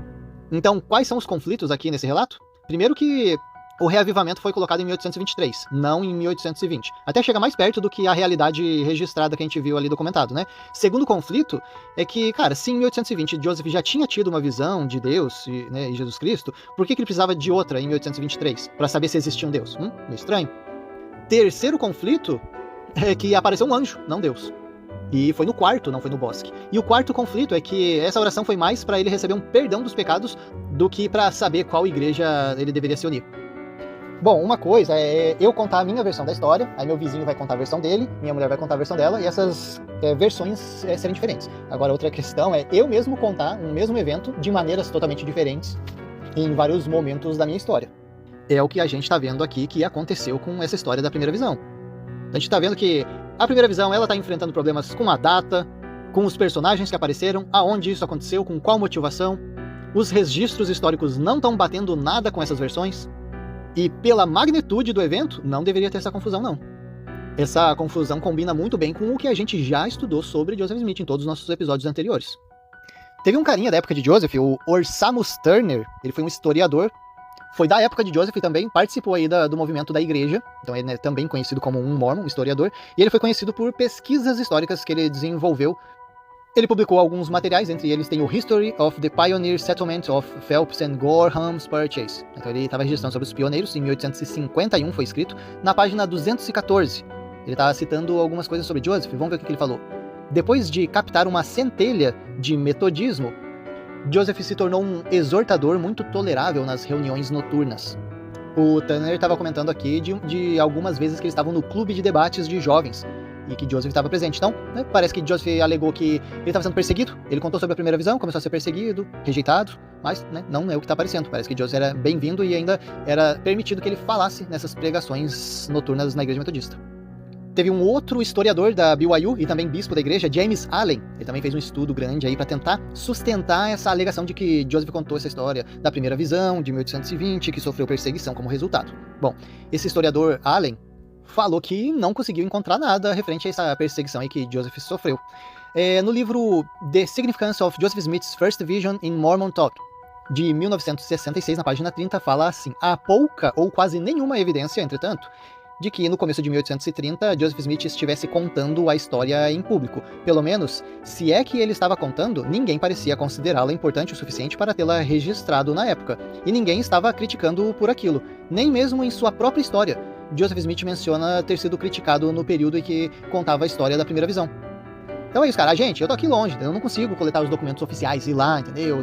Então, quais são os conflitos aqui nesse relato? Primeiro que o reavivamento foi colocado em 1823, não em 1820. Até chega mais perto do que a realidade registrada que a gente viu ali documentado, né? Segundo conflito é que, cara, se em 1820 Joseph já tinha tido uma visão de Deus e Jesus Cristo, por que ele precisava de outra em 1823? Para saber se existia um Deus? Meio estranho. Terceiro conflito é que apareceu um anjo, não Deus. E foi no quarto, não foi no bosque. E o quarto conflito é que essa oração foi mais para ele receber um perdão dos pecados do que para saber qual igreja ele deveria se unir. Bom, uma coisa é eu contar a minha versão da história, aí meu vizinho vai contar a versão dele, minha mulher vai contar a versão dela, e essas versões serem diferentes. Agora, outra questão é eu mesmo contar um mesmo evento de maneiras totalmente diferentes em vários momentos da minha história. É o que a gente está vendo aqui que aconteceu com essa história da primeira visão. A gente está vendo que a primeira visão ela está enfrentando problemas com a data, com os personagens que apareceram, aonde isso aconteceu, com qual motivação. Os registros históricos não estão batendo nada com essas versões. E pela magnitude do evento, não deveria ter essa confusão, não. Essa confusão combina muito bem com o que a gente já estudou sobre Joseph Smith em todos os nossos episódios anteriores. Teve um carinha da época de Joseph, o Orsamus Turner, ele foi um historiador, foi da época de Joseph também, participou aí do movimento da igreja, então ele é também conhecido como um mormon, um historiador, e ele foi conhecido por pesquisas históricas que ele desenvolveu. Ele publicou alguns materiais, entre eles tem o History of the Pioneer Settlement of Phelps and Gorham's Purchase. Então ele estava registrando sobre os pioneiros, em 1851 foi escrito, na página 214. Ele estava citando algumas coisas sobre Joseph, vamos ver o que ele falou. Depois de captar uma centelha de metodismo, Joseph se tornou um exortador muito tolerável nas reuniões noturnas. O Turner estava comentando aqui de algumas vezes que eles estavam no clube de debates de jovens e que Joseph estava presente. Então, parece que Joseph alegou que ele estava sendo perseguido. Ele contou sobre a primeira visão, começou a ser perseguido, rejeitado. mas né, não é o que está aparecendo. Parece que Joseph era bem-vindo e ainda era permitido que ele falasse nessas pregações noturnas na igreja metodista. Teve um outro historiador da BYU e também bispo da igreja, James Allen. Ele também fez um estudo grande aí para tentar sustentar essa alegação de que Joseph contou essa história da primeira visão de 1820, que sofreu perseguição como resultado. Bom, esse historiador Allen falou que não conseguiu encontrar nada referente a essa perseguição aí que Joseph sofreu. No livro The Significance of Joseph Smith's First Vision in Mormon Talk, de 1966, na página 30, fala assim: há pouca ou quase nenhuma evidência, entretanto, de que no começo de 1830 Joseph Smith estivesse contando a história em público. Pelo menos, se é que ele estava contando, ninguém parecia considerá-la importante o suficiente para tê-la registrado na época. E ninguém estava criticando por aquilo, nem mesmo em sua própria história. Joseph Smith menciona ter sido criticado no período em que contava a história da primeira visão. Então é isso, cara. Gente, eu tô aqui longe, eu não consigo coletar os documentos oficiais, ir lá, entendeu?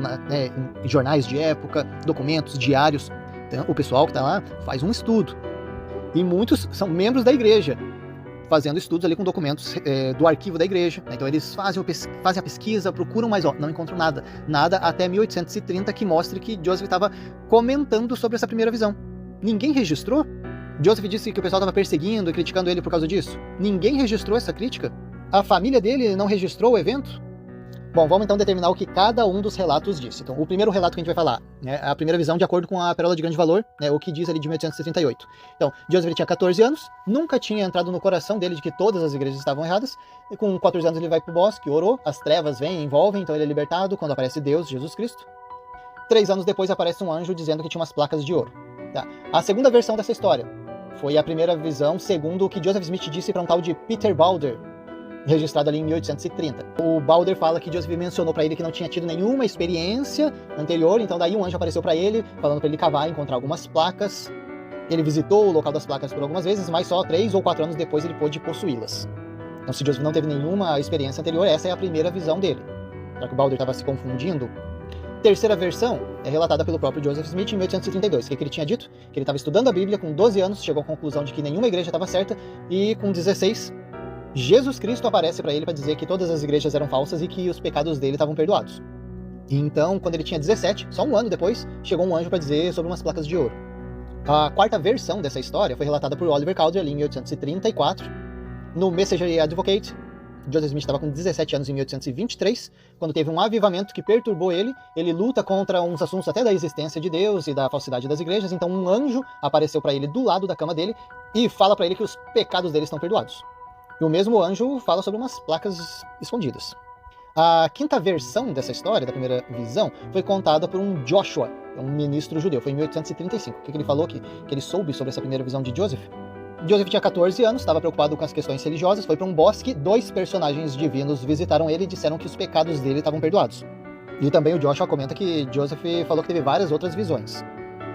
Em jornais de época, documentos, diários. Então, o pessoal que tá lá faz um estudo. E muitos são membros da igreja, fazendo estudos ali com documentos do arquivo da igreja. Então eles fazem a pesquisa, procuram, mas não encontram nada. Nada até 1830 que mostre que Joseph estava comentando sobre essa primeira visão. Ninguém registrou? Joseph disse que o pessoal estava perseguindo e criticando ele por causa disso. Ninguém registrou essa crítica? A família dele não registrou o evento? Bom, vamos então determinar o que cada um dos relatos disse. Então, o primeiro relato que a gente vai falar, né, a primeira visão de acordo com a Pérola de Grande Valor, né, o que diz ali de 1838. Então, Joseph tinha 14 anos, nunca tinha entrado no coração dele de que todas as igrejas estavam erradas, e com 14 anos ele vai pro bosque, orou, as trevas vêm, envolvem, então ele é libertado quando aparece Deus, Jesus Cristo. 3 anos depois aparece um anjo dizendo que tinha umas placas de ouro. Tá? A segunda versão dessa história foi a primeira visão, segundo o que Joseph Smith disse para um tal de Peter Balder, registrado ali em 1830. O Balder fala que Joseph mencionou para ele que não tinha tido nenhuma experiência anterior, então daí um anjo apareceu para ele, falando para ele cavar e encontrar algumas placas. Ele visitou o local das placas por algumas vezes, mas só 3 ou 4 anos depois ele pôde possuí-las. Então, se Joseph não teve nenhuma experiência anterior, essa é a primeira visão dele. Será que o Balder estava se confundindo? Terceira versão é relatada pelo próprio Joseph Smith em 1832. O que ele tinha dito? Que ele estava estudando a Bíblia com 12 anos, chegou à conclusão de que nenhuma igreja estava certa, e com 16, Jesus Cristo aparece para ele para dizer que todas as igrejas eram falsas e que os pecados dele estavam perdoados. Então, quando ele tinha 17, só um ano depois, chegou um anjo para dizer sobre umas placas de ouro. A quarta versão dessa história foi relatada por Oliver Cowdery ali em 1834. No Messenger Advocate, Joseph Smith estava com 17 anos em 1823, quando teve um avivamento que perturbou ele. Ele luta contra uns assuntos até da existência de Deus e da falsidade das igrejas. Então um anjo apareceu para ele do lado da cama dele e fala para ele que os pecados dele estão perdoados. E o mesmo anjo fala sobre umas placas escondidas. A quinta versão dessa história, da primeira visão, foi contada por um Joshua, um ministro judeu. Foi em 1835. O que ele falou que ele soube sobre essa primeira visão de Joseph? Joseph tinha 14 anos, estava preocupado com as questões religiosas, foi para um bosque, 2 personagens divinos visitaram ele e disseram que os pecados dele estavam perdoados. E também o Joshua comenta que Joseph falou que teve várias outras visões.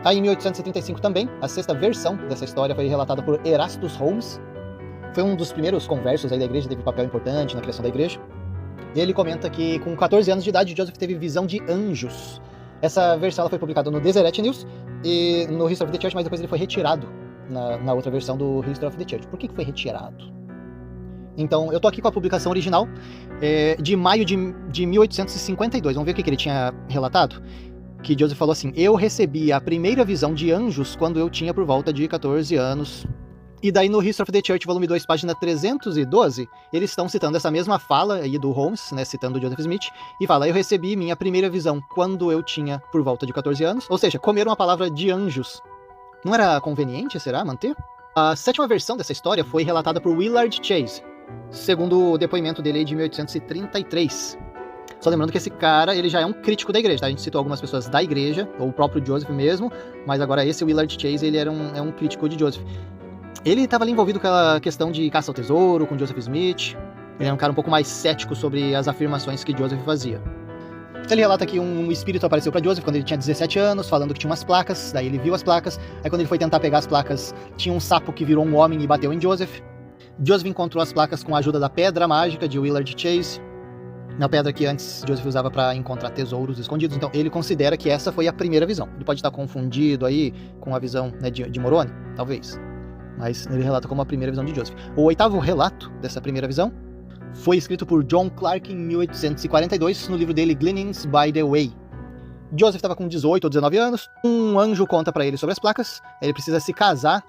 Aí em 1875 também, a sexta versão dessa história foi relatada por Erastus Holmes. Foi um dos primeiros conversos aí da igreja, teve um papel importante na criação da igreja. Ele comenta que com 14 anos de idade, Joseph teve visão de anjos. Essa versão ela foi publicada no Deseret News e no History of the Church, mas depois ele foi retirado na outra versão do History of the Church. Por que foi retirado? Então, eu tô aqui com a publicação original de maio de 1852. Vamos ver o que ele tinha relatado? Que Joseph falou assim: eu recebi a primeira visão de anjos quando eu tinha por volta de 14 anos. E daí no History of the Church, volume 2, página 312, eles estão citando essa mesma fala aí do Holmes, né, citando o Joseph Smith, e fala: eu recebi minha primeira visão quando eu tinha por volta de 14 anos. Ou seja, comeram a palavra de anjos. Não era conveniente, será, manter? A sétima versão dessa história foi relatada por Willard Chase, segundo o depoimento dele de 1833. Só lembrando que esse cara, ele já é um crítico da igreja, tá? A gente citou algumas pessoas da igreja, ou o próprio Joseph mesmo, mas agora esse Willard Chase, ele é um crítico de Joseph. Ele estava ali envolvido com aquela questão de caça ao tesouro, com Joseph Smith. Ele é um cara um pouco mais cético sobre as afirmações que Joseph fazia. Ele relata que um espírito apareceu para Joseph quando ele tinha 17 anos, falando que tinha umas placas, daí ele viu as placas, aí quando ele foi tentar pegar as placas, tinha um sapo que virou um homem e bateu em Joseph. Joseph encontrou as placas com a ajuda da pedra mágica de Willard Chase, na pedra que antes Joseph usava para encontrar tesouros escondidos. Então ele considera que essa foi a primeira visão. Ele pode estar confundido aí com a visão, né, de Moroni, talvez, mas ele relata como a primeira visão de Joseph. O oitavo relato dessa primeira visão foi escrito por John Clarke em 1842, no livro dele Gleanings by the Way. Joseph estava com 18 ou 19 anos, um anjo conta para ele sobre as placas, ele precisa se casar,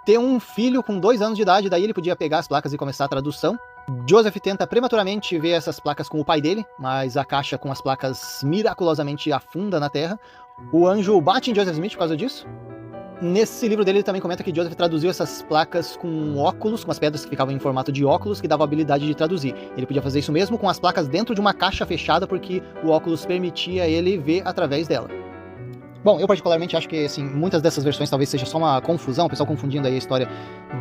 ter um filho com 2 anos de idade, daí ele podia pegar as placas e começar a tradução. Joseph tenta prematuramente ver essas placas com o pai dele, mas a caixa com as placas miraculosamente afunda na terra. O anjo bate em Joseph Smith por causa disso. Nesse livro dele ele também comenta que Joseph traduziu essas placas com óculos, com as pedras que ficavam em formato de óculos, que davam a habilidade de traduzir. Ele podia fazer isso mesmo com as placas dentro de uma caixa fechada, porque o óculos permitia ele ver através dela. Bom, eu particularmente acho que assim, muitas dessas versões talvez seja só uma confusão, o pessoal confundindo aí a história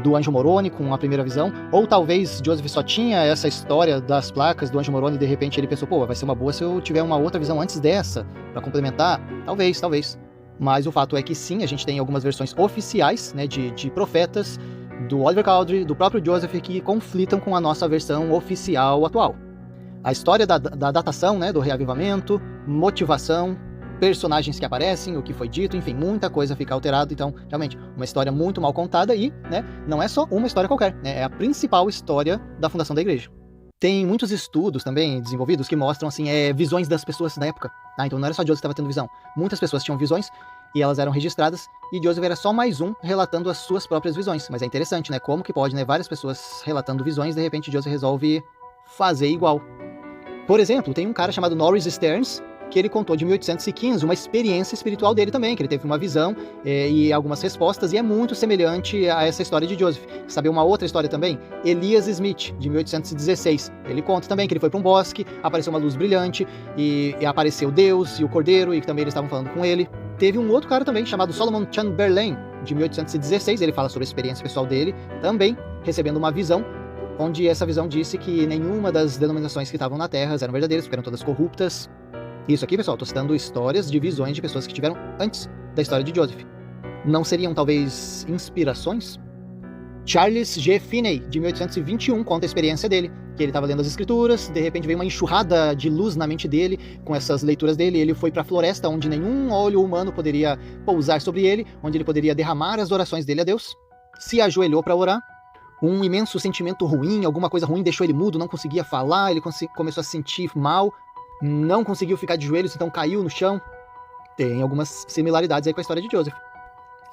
do Anjo Moroni com a primeira visão, ou talvez Joseph só tinha essa história das placas do Anjo Moroni e de repente ele pensou, pô, vai ser uma boa se eu tiver uma outra visão antes dessa, pra complementar, talvez. Mas o fato é que sim, a gente tem algumas versões oficiais, né, de profetas, do Oliver Cowdery, do próprio Joseph, que conflitam com a nossa versão oficial atual. A história da datação, né, do reavivamento, motivação, personagens que aparecem, o que foi dito, enfim, muita coisa fica alterada. Então, realmente, uma história muito mal contada e, né, não é só uma história qualquer, né, é a principal história da fundação da igreja. Tem muitos estudos também desenvolvidos que mostram, assim, visões das pessoas da época. Tá? Então não era só Joseph que estava tendo visão. Muitas pessoas tinham visões e elas eram registradas e Joseph era só mais um relatando as suas próprias visões. Mas é interessante, né, como que pode, né, várias pessoas relatando visões, de repente Joseph resolve fazer igual. Por exemplo, tem um cara chamado Norris Stearns, que ele contou de 1815 uma experiência espiritual dele também, que ele teve uma visão e algumas respostas, e é muito semelhante a essa história de Joseph. Sabe uma outra história também? Elias Smith, de 1816. Ele conta também que ele foi para um bosque, apareceu uma luz brilhante, e apareceu Deus e o Cordeiro, e que também eles estavam falando com ele. Teve um outro cara também, chamado Solomon Chamberlain, de 1816, ele fala sobre a experiência pessoal dele, também recebendo uma visão, onde essa visão disse que nenhuma das denominações que estavam na Terra eram verdadeiras, porque eram todas corruptas. Isso aqui, pessoal, estou citando histórias de visões de pessoas que tiveram antes da história de Joseph. Não seriam, talvez, inspirações? Charles G. Finney, de 1821, conta a experiência dele, que ele estava lendo as escrituras, de repente veio uma enxurrada de luz na mente dele, com essas leituras dele, ele foi para a floresta, onde nenhum olho humano poderia pousar sobre ele, onde ele poderia derramar as orações dele a Deus, se ajoelhou para orar, um imenso sentimento ruim, alguma coisa ruim deixou ele mudo, não conseguia falar, ele começou a se sentir mal, não conseguiu ficar de joelhos, então caiu no chão. Tem algumas similaridades aí com a história de Joseph.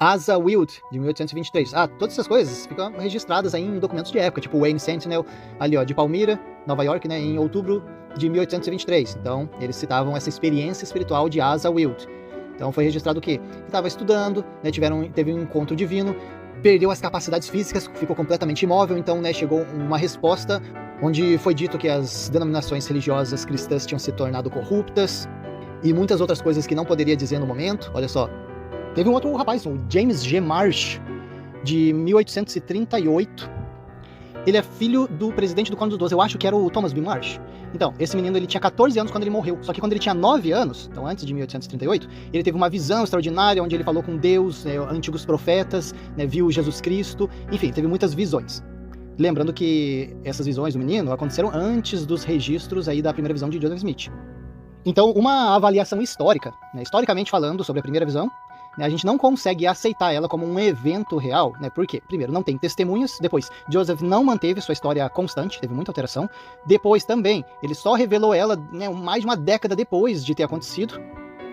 Asa Wild, de 1823. Todas essas coisas ficam registradas aí em documentos de época, tipo o Wayne Sentinel, ali ó, de Palmyra, Nova York, né, em outubro de 1823. Então, eles citavam essa experiência espiritual de Asa Wild. Então, foi registrado o quê? Que estava estudando, né, teve um encontro divino, perdeu as capacidades físicas, ficou completamente imóvel, então, né, chegou uma resposta onde foi dito que as denominações religiosas cristãs tinham se tornado corruptas e muitas outras coisas que não poderia dizer no momento. Olha só, teve um outro rapaz, o James G. Marsh, de 1838. Ele é filho do presidente do Conde dos 12, eu acho que era o Thomas B. Marsh. Então, esse menino ele tinha 14 anos quando ele morreu, só que quando ele tinha 9 anos, então antes de 1838, ele teve uma visão extraordinária onde ele falou com Deus, né, antigos profetas, né, viu Jesus Cristo, enfim, teve muitas visões. Lembrando que essas visões do menino aconteceram antes dos registros aí da primeira visão de Joseph Smith. Então, uma avaliação histórica, né, historicamente falando sobre a primeira visão, né, a gente não consegue aceitar ela como um evento real, né? Por quê? Primeiro, não tem testemunhas. Depois, Joseph não manteve sua história constante, teve muita alteração. Depois também, ele só revelou ela, né, mais de uma década depois de ter acontecido.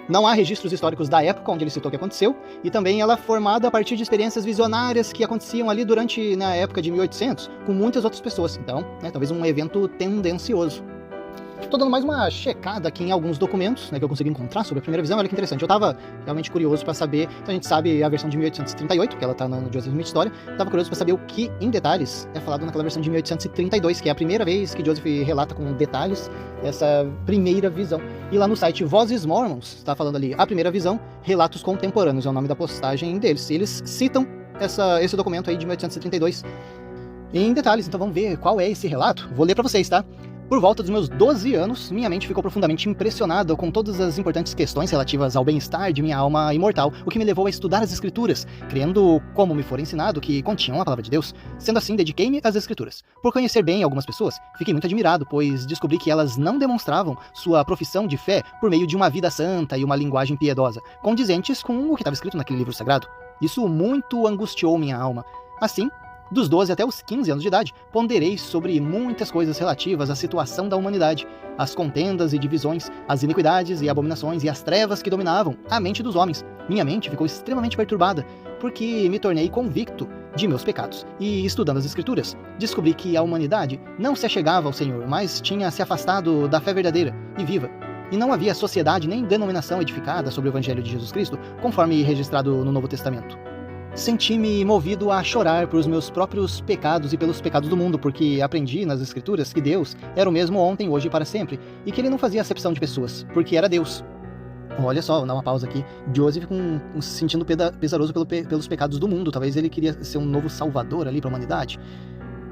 Não há registros históricos da época onde ele citou que aconteceu, e também ela é formada a partir de experiências visionárias que aconteciam ali durante, na época de 1800, com muitas outras pessoas. Então, né, talvez um evento tendencioso. Tô dando mais uma checada aqui em alguns documentos, né, que eu consegui encontrar sobre a primeira visão. Olha que interessante, eu tava realmente curioso para saber. Então a gente sabe a versão de 1838, que ela tá no Joseph Smith Story. Tava curioso para saber o que, em detalhes, é falado naquela versão de 1832, que é a primeira vez que Joseph relata com detalhes essa primeira visão. E lá no site Vozes Mormons, tá falando ali, a primeira visão, relatos contemporâneos, é o nome da postagem deles. E eles citam esse documento aí de 1832 em detalhes. Então vamos ver qual é esse relato. Vou ler para vocês, tá? Por volta dos meus 12 anos, minha mente ficou profundamente impressionada com todas as importantes questões relativas ao bem-estar de minha alma imortal, o que me levou a estudar as Escrituras, crendo, como me for ensinado, que continham a palavra de Deus. Sendo assim, dediquei-me às Escrituras. Por conhecer bem algumas pessoas, fiquei muito admirado, pois descobri que elas não demonstravam sua profissão de fé por meio de uma vida santa e uma linguagem piedosa, condizentes com o que estava escrito naquele livro sagrado. Isso muito angustiou minha alma. Assim, Dos 12 até os 15 anos de idade, ponderei sobre muitas coisas relativas à situação da humanidade, as contendas e divisões, as iniquidades e abominações e as trevas que dominavam a mente dos homens. Minha mente ficou extremamente perturbada, porque me tornei convicto de meus pecados. E, estudando as Escrituras, descobri que a humanidade não se achegava ao Senhor, mas tinha se afastado da fé verdadeira e viva. E não havia sociedade nem denominação edificada sobre o Evangelho de Jesus Cristo, conforme registrado no Novo Testamento. Senti-me movido a chorar por os meus próprios pecados e pelos pecados do mundo, porque aprendi nas Escrituras que Deus era o mesmo ontem, hoje e para sempre, e que ele não fazia acepção de pessoas, porque era Deus. Olha só, vou dar uma pausa aqui. Joseph se sentindo pesaroso pelos pecados do mundo. Talvez ele queria ser um novo salvador ali para a humanidade.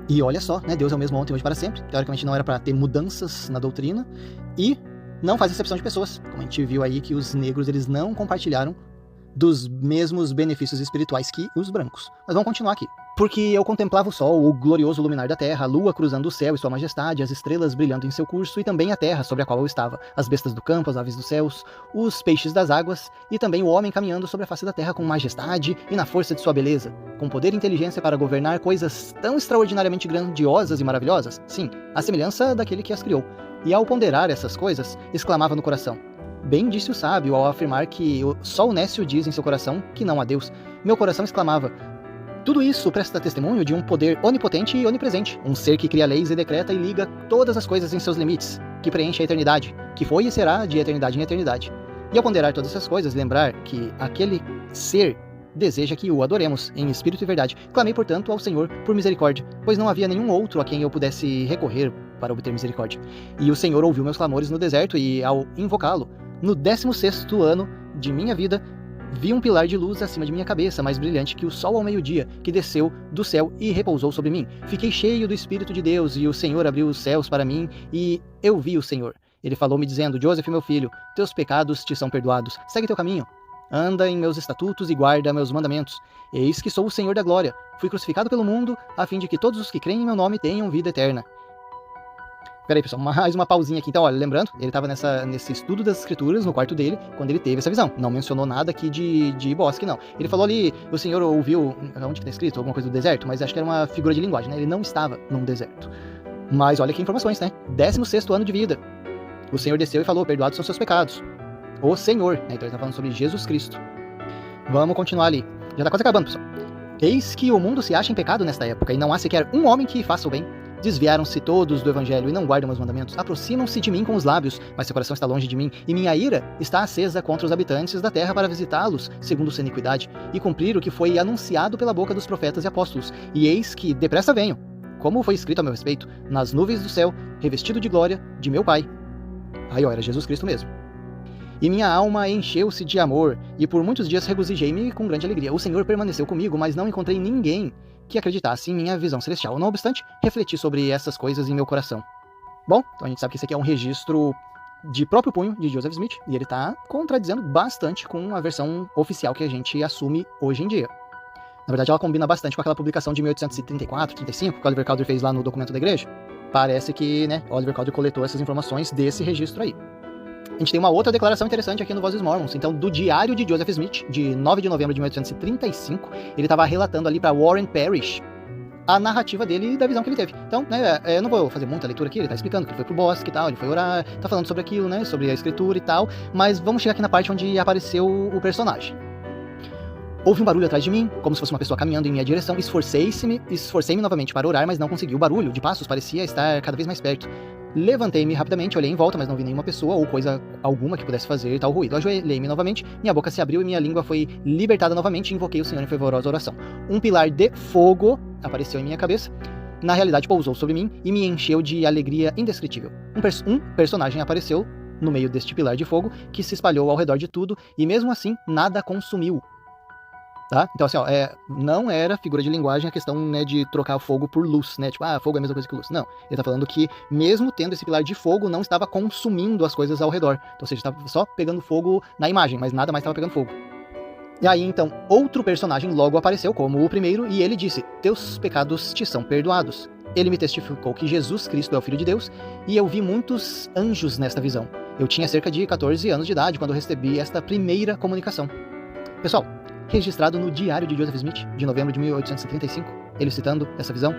E olha só, né? Deus é o mesmo ontem, hoje e para sempre. Teoricamente não era para ter mudanças na doutrina. E não faz acepção de pessoas. Como a gente viu aí que os negros eles não compartilharam dos mesmos benefícios espirituais que os brancos. Mas vamos continuar aqui. Porque eu contemplava o sol, o glorioso luminar da terra, a lua cruzando o céu e sua majestade, as estrelas brilhando em seu curso, e também a terra sobre a qual eu estava, as bestas do campo, as aves dos céus, os peixes das águas, e também o homem caminhando sobre a face da terra com majestade e na força de sua beleza, com poder e inteligência para governar coisas tão extraordinariamente grandiosas e maravilhosas, sim, à semelhança daquele que as criou. E ao ponderar essas coisas, exclamava no coração: bem disse o sábio ao afirmar que só o nécio diz em seu coração que não há Deus. Meu coração exclamava: tudo isso presta testemunho de um poder onipotente e onipresente, um ser que cria leis e decreta e liga todas as coisas em seus limites, que preenche a eternidade, que foi e será de eternidade em eternidade. E ao ponderar todas essas coisas, lembrar que aquele ser deseja que o adoremos em espírito e verdade. Clamei, portanto, ao Senhor por misericórdia, pois não havia nenhum outro a quem eu pudesse recorrer para obter misericórdia. E o Senhor ouviu meus clamores no deserto, e ao invocá-lo, no 16º ano de minha vida, vi um pilar de luz acima de minha cabeça, mais brilhante que o sol ao meio-dia, que desceu do céu e repousou sobre mim. Fiquei cheio do Espírito de Deus, e o Senhor abriu os céus para mim, e eu vi o Senhor. Ele falou-me dizendo: Joseph, meu filho, teus pecados te são perdoados. Segue teu caminho. Anda em meus estatutos e guarda meus mandamentos. Eis que sou o Senhor da glória. Fui crucificado pelo mundo, a fim de que todos os que creem em meu nome tenham vida eterna. Peraí, pessoal, mais uma pausinha aqui. Então, olha, lembrando, ele estava nesse estudo das escrituras, no quarto dele, quando ele teve essa visão. Não mencionou nada aqui de bosque, não. Ele falou ali, o Senhor ouviu, onde que tá escrito? Alguma coisa do deserto? Mas acho que era uma figura de linguagem, né? Ele não estava num deserto. Mas olha que informações, né? 16º ano de vida. O Senhor desceu e falou: perdoados são seus pecados. O Senhor, né? Então ele tá falando sobre Jesus Cristo. Vamos continuar ali. Já tá quase acabando, pessoal. Eis que o mundo se acha em pecado nesta época, e não há sequer um homem que faça o bem. Desviaram-se todos do Evangelho e não guardam meus mandamentos. Aproximam-se de mim com os lábios, mas seu coração está longe de mim, e minha ira está acesa contra os habitantes da terra para visitá-los, segundo sua iniquidade, e cumprir o que foi anunciado pela boca dos profetas e apóstolos. E eis que depressa venho, como foi escrito a meu respeito, nas nuvens do céu, revestido de glória de meu Pai. Aí, ó, era Jesus Cristo mesmo. E minha alma encheu-se de amor, e por muitos dias regozijei-me com grande alegria. O Senhor permaneceu comigo, mas não encontrei ninguém que acreditasse em minha visão celestial. Não obstante, refleti sobre essas coisas em meu coração. Bom, então a gente sabe que esse aqui é um registro de próprio punho de Joseph Smith, e ele está contradizendo bastante com a versão oficial que a gente assume hoje em dia. Na verdade, ela combina bastante com aquela publicação de 1834, 35, que o Oliver Cowdery fez lá no documento da igreja. Parece que, né, Oliver Cowdery coletou essas informações desse registro aí. A gente tem uma outra declaração interessante aqui no Vozes Mormons. Então, do diário de Joseph Smith, de 9 de novembro de 1835, ele estava relatando ali para Warren Parrish a narrativa dele e da visão que ele teve. Então, né, eu não vou fazer muita leitura aqui, ele tá explicando que ele foi pro bosque e tal, ele foi orar, tá falando sobre aquilo, né, sobre a escritura e tal, mas vamos chegar aqui na parte onde apareceu o personagem. Houve um barulho atrás de mim, como se fosse uma pessoa caminhando em minha direção. Esforcei-me novamente para orar, mas não consegui. O barulho de passos parecia estar cada vez mais perto. Levantei-me rapidamente, olhei em volta, mas não vi nenhuma pessoa ou coisa alguma que pudesse fazer tal ruído. Ajoelhei-me novamente, minha boca se abriu e minha língua foi libertada novamente, e invoquei o Senhor em fervorosa oração. Um pilar de fogo apareceu em minha cabeça. Na realidade, pousou sobre mim e me encheu de alegria indescritível. Um personagem apareceu no meio deste pilar de fogo, que se espalhou ao redor de tudo, e mesmo assim, nada consumiu. Tá? Então, assim, ó, não era figura de linguagem a questão, né, de trocar fogo por luz, né? Tipo, fogo é a mesma coisa que luz. Não. Ele tá falando que, mesmo tendo esse pilar de fogo, não estava consumindo as coisas ao redor. Então, ou seja, estava só pegando fogo na imagem, mas nada mais estava pegando fogo. E aí, então, outro personagem logo apareceu como o primeiro, e ele disse: teus pecados te são perdoados. Ele me testificou que Jesus Cristo é o Filho de Deus, e eu vi muitos anjos nesta visão. Eu tinha cerca de 14 anos de idade quando recebi esta primeira comunicação. Pessoal, registrado no diário de Joseph Smith, de novembro de 1835, ele citando essa visão?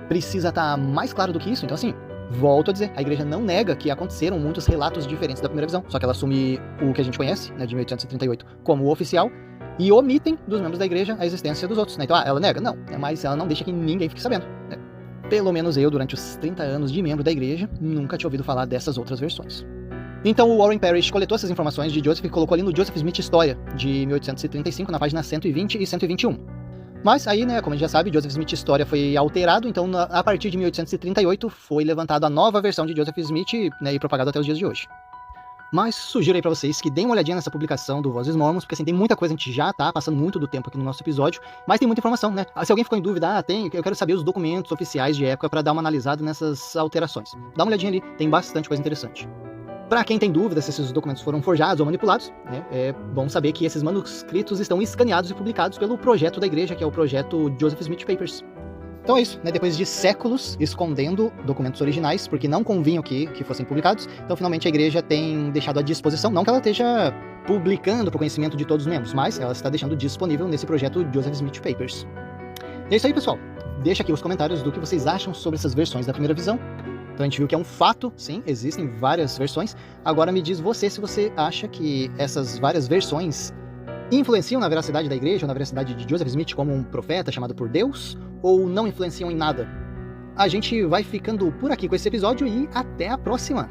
Precisa estar mais claro do que isso? Então assim, volto a dizer, a igreja não nega que aconteceram muitos relatos diferentes da primeira visão, só que ela assume o que a gente conhece, né, de 1838, como o oficial, e omitem dos membros da igreja a existência dos outros, né? Então, ela nega? Não, mas ela não deixa que ninguém fique sabendo, né? Pelo menos eu, durante os 30 anos de membro da igreja, nunca tinha ouvido falar dessas outras versões. Então o Warren Parrish coletou essas informações de Joseph e colocou ali no Joseph Smith História, de 1835, na página 120 e 121. Mas aí, né, como a gente já sabe, Joseph Smith História foi alterado, então a partir de 1838 foi levantada a nova versão de Joseph Smith, né, e propagada até os dias de hoje. Mas sugiro aí pra vocês que deem uma olhadinha nessa publicação do Vozes Mormons, porque assim, tem muita coisa, a gente já tá passando muito do tempo aqui no nosso episódio, mas tem muita informação, né? Se alguém ficou em dúvida, eu quero saber os documentos oficiais de época pra dar uma analisada nessas alterações. Dá uma olhadinha ali, tem bastante coisa interessante. Para quem tem dúvida se esses documentos foram forjados ou manipulados, né, é bom saber que esses manuscritos estão escaneados e publicados pelo projeto da igreja, que é o projeto Joseph Smith Papers. Então é isso, né? Depois de séculos escondendo documentos originais, porque não convinham que fossem publicados, então finalmente a igreja tem deixado à disposição, não que ela esteja publicando para o conhecimento de todos os membros, mas ela está deixando disponível nesse projeto Joseph Smith Papers. E é isso aí, pessoal. Deixa aqui os comentários do que vocês acham sobre essas versões da primeira visão. Então a gente viu que é um fato, sim, existem várias versões. Agora me diz você se você acha que essas várias versões influenciam na veracidade da igreja ou na veracidade de Joseph Smith como um profeta chamado por Deus, ou não influenciam em nada? A gente vai ficando por aqui com esse episódio e até a próxima!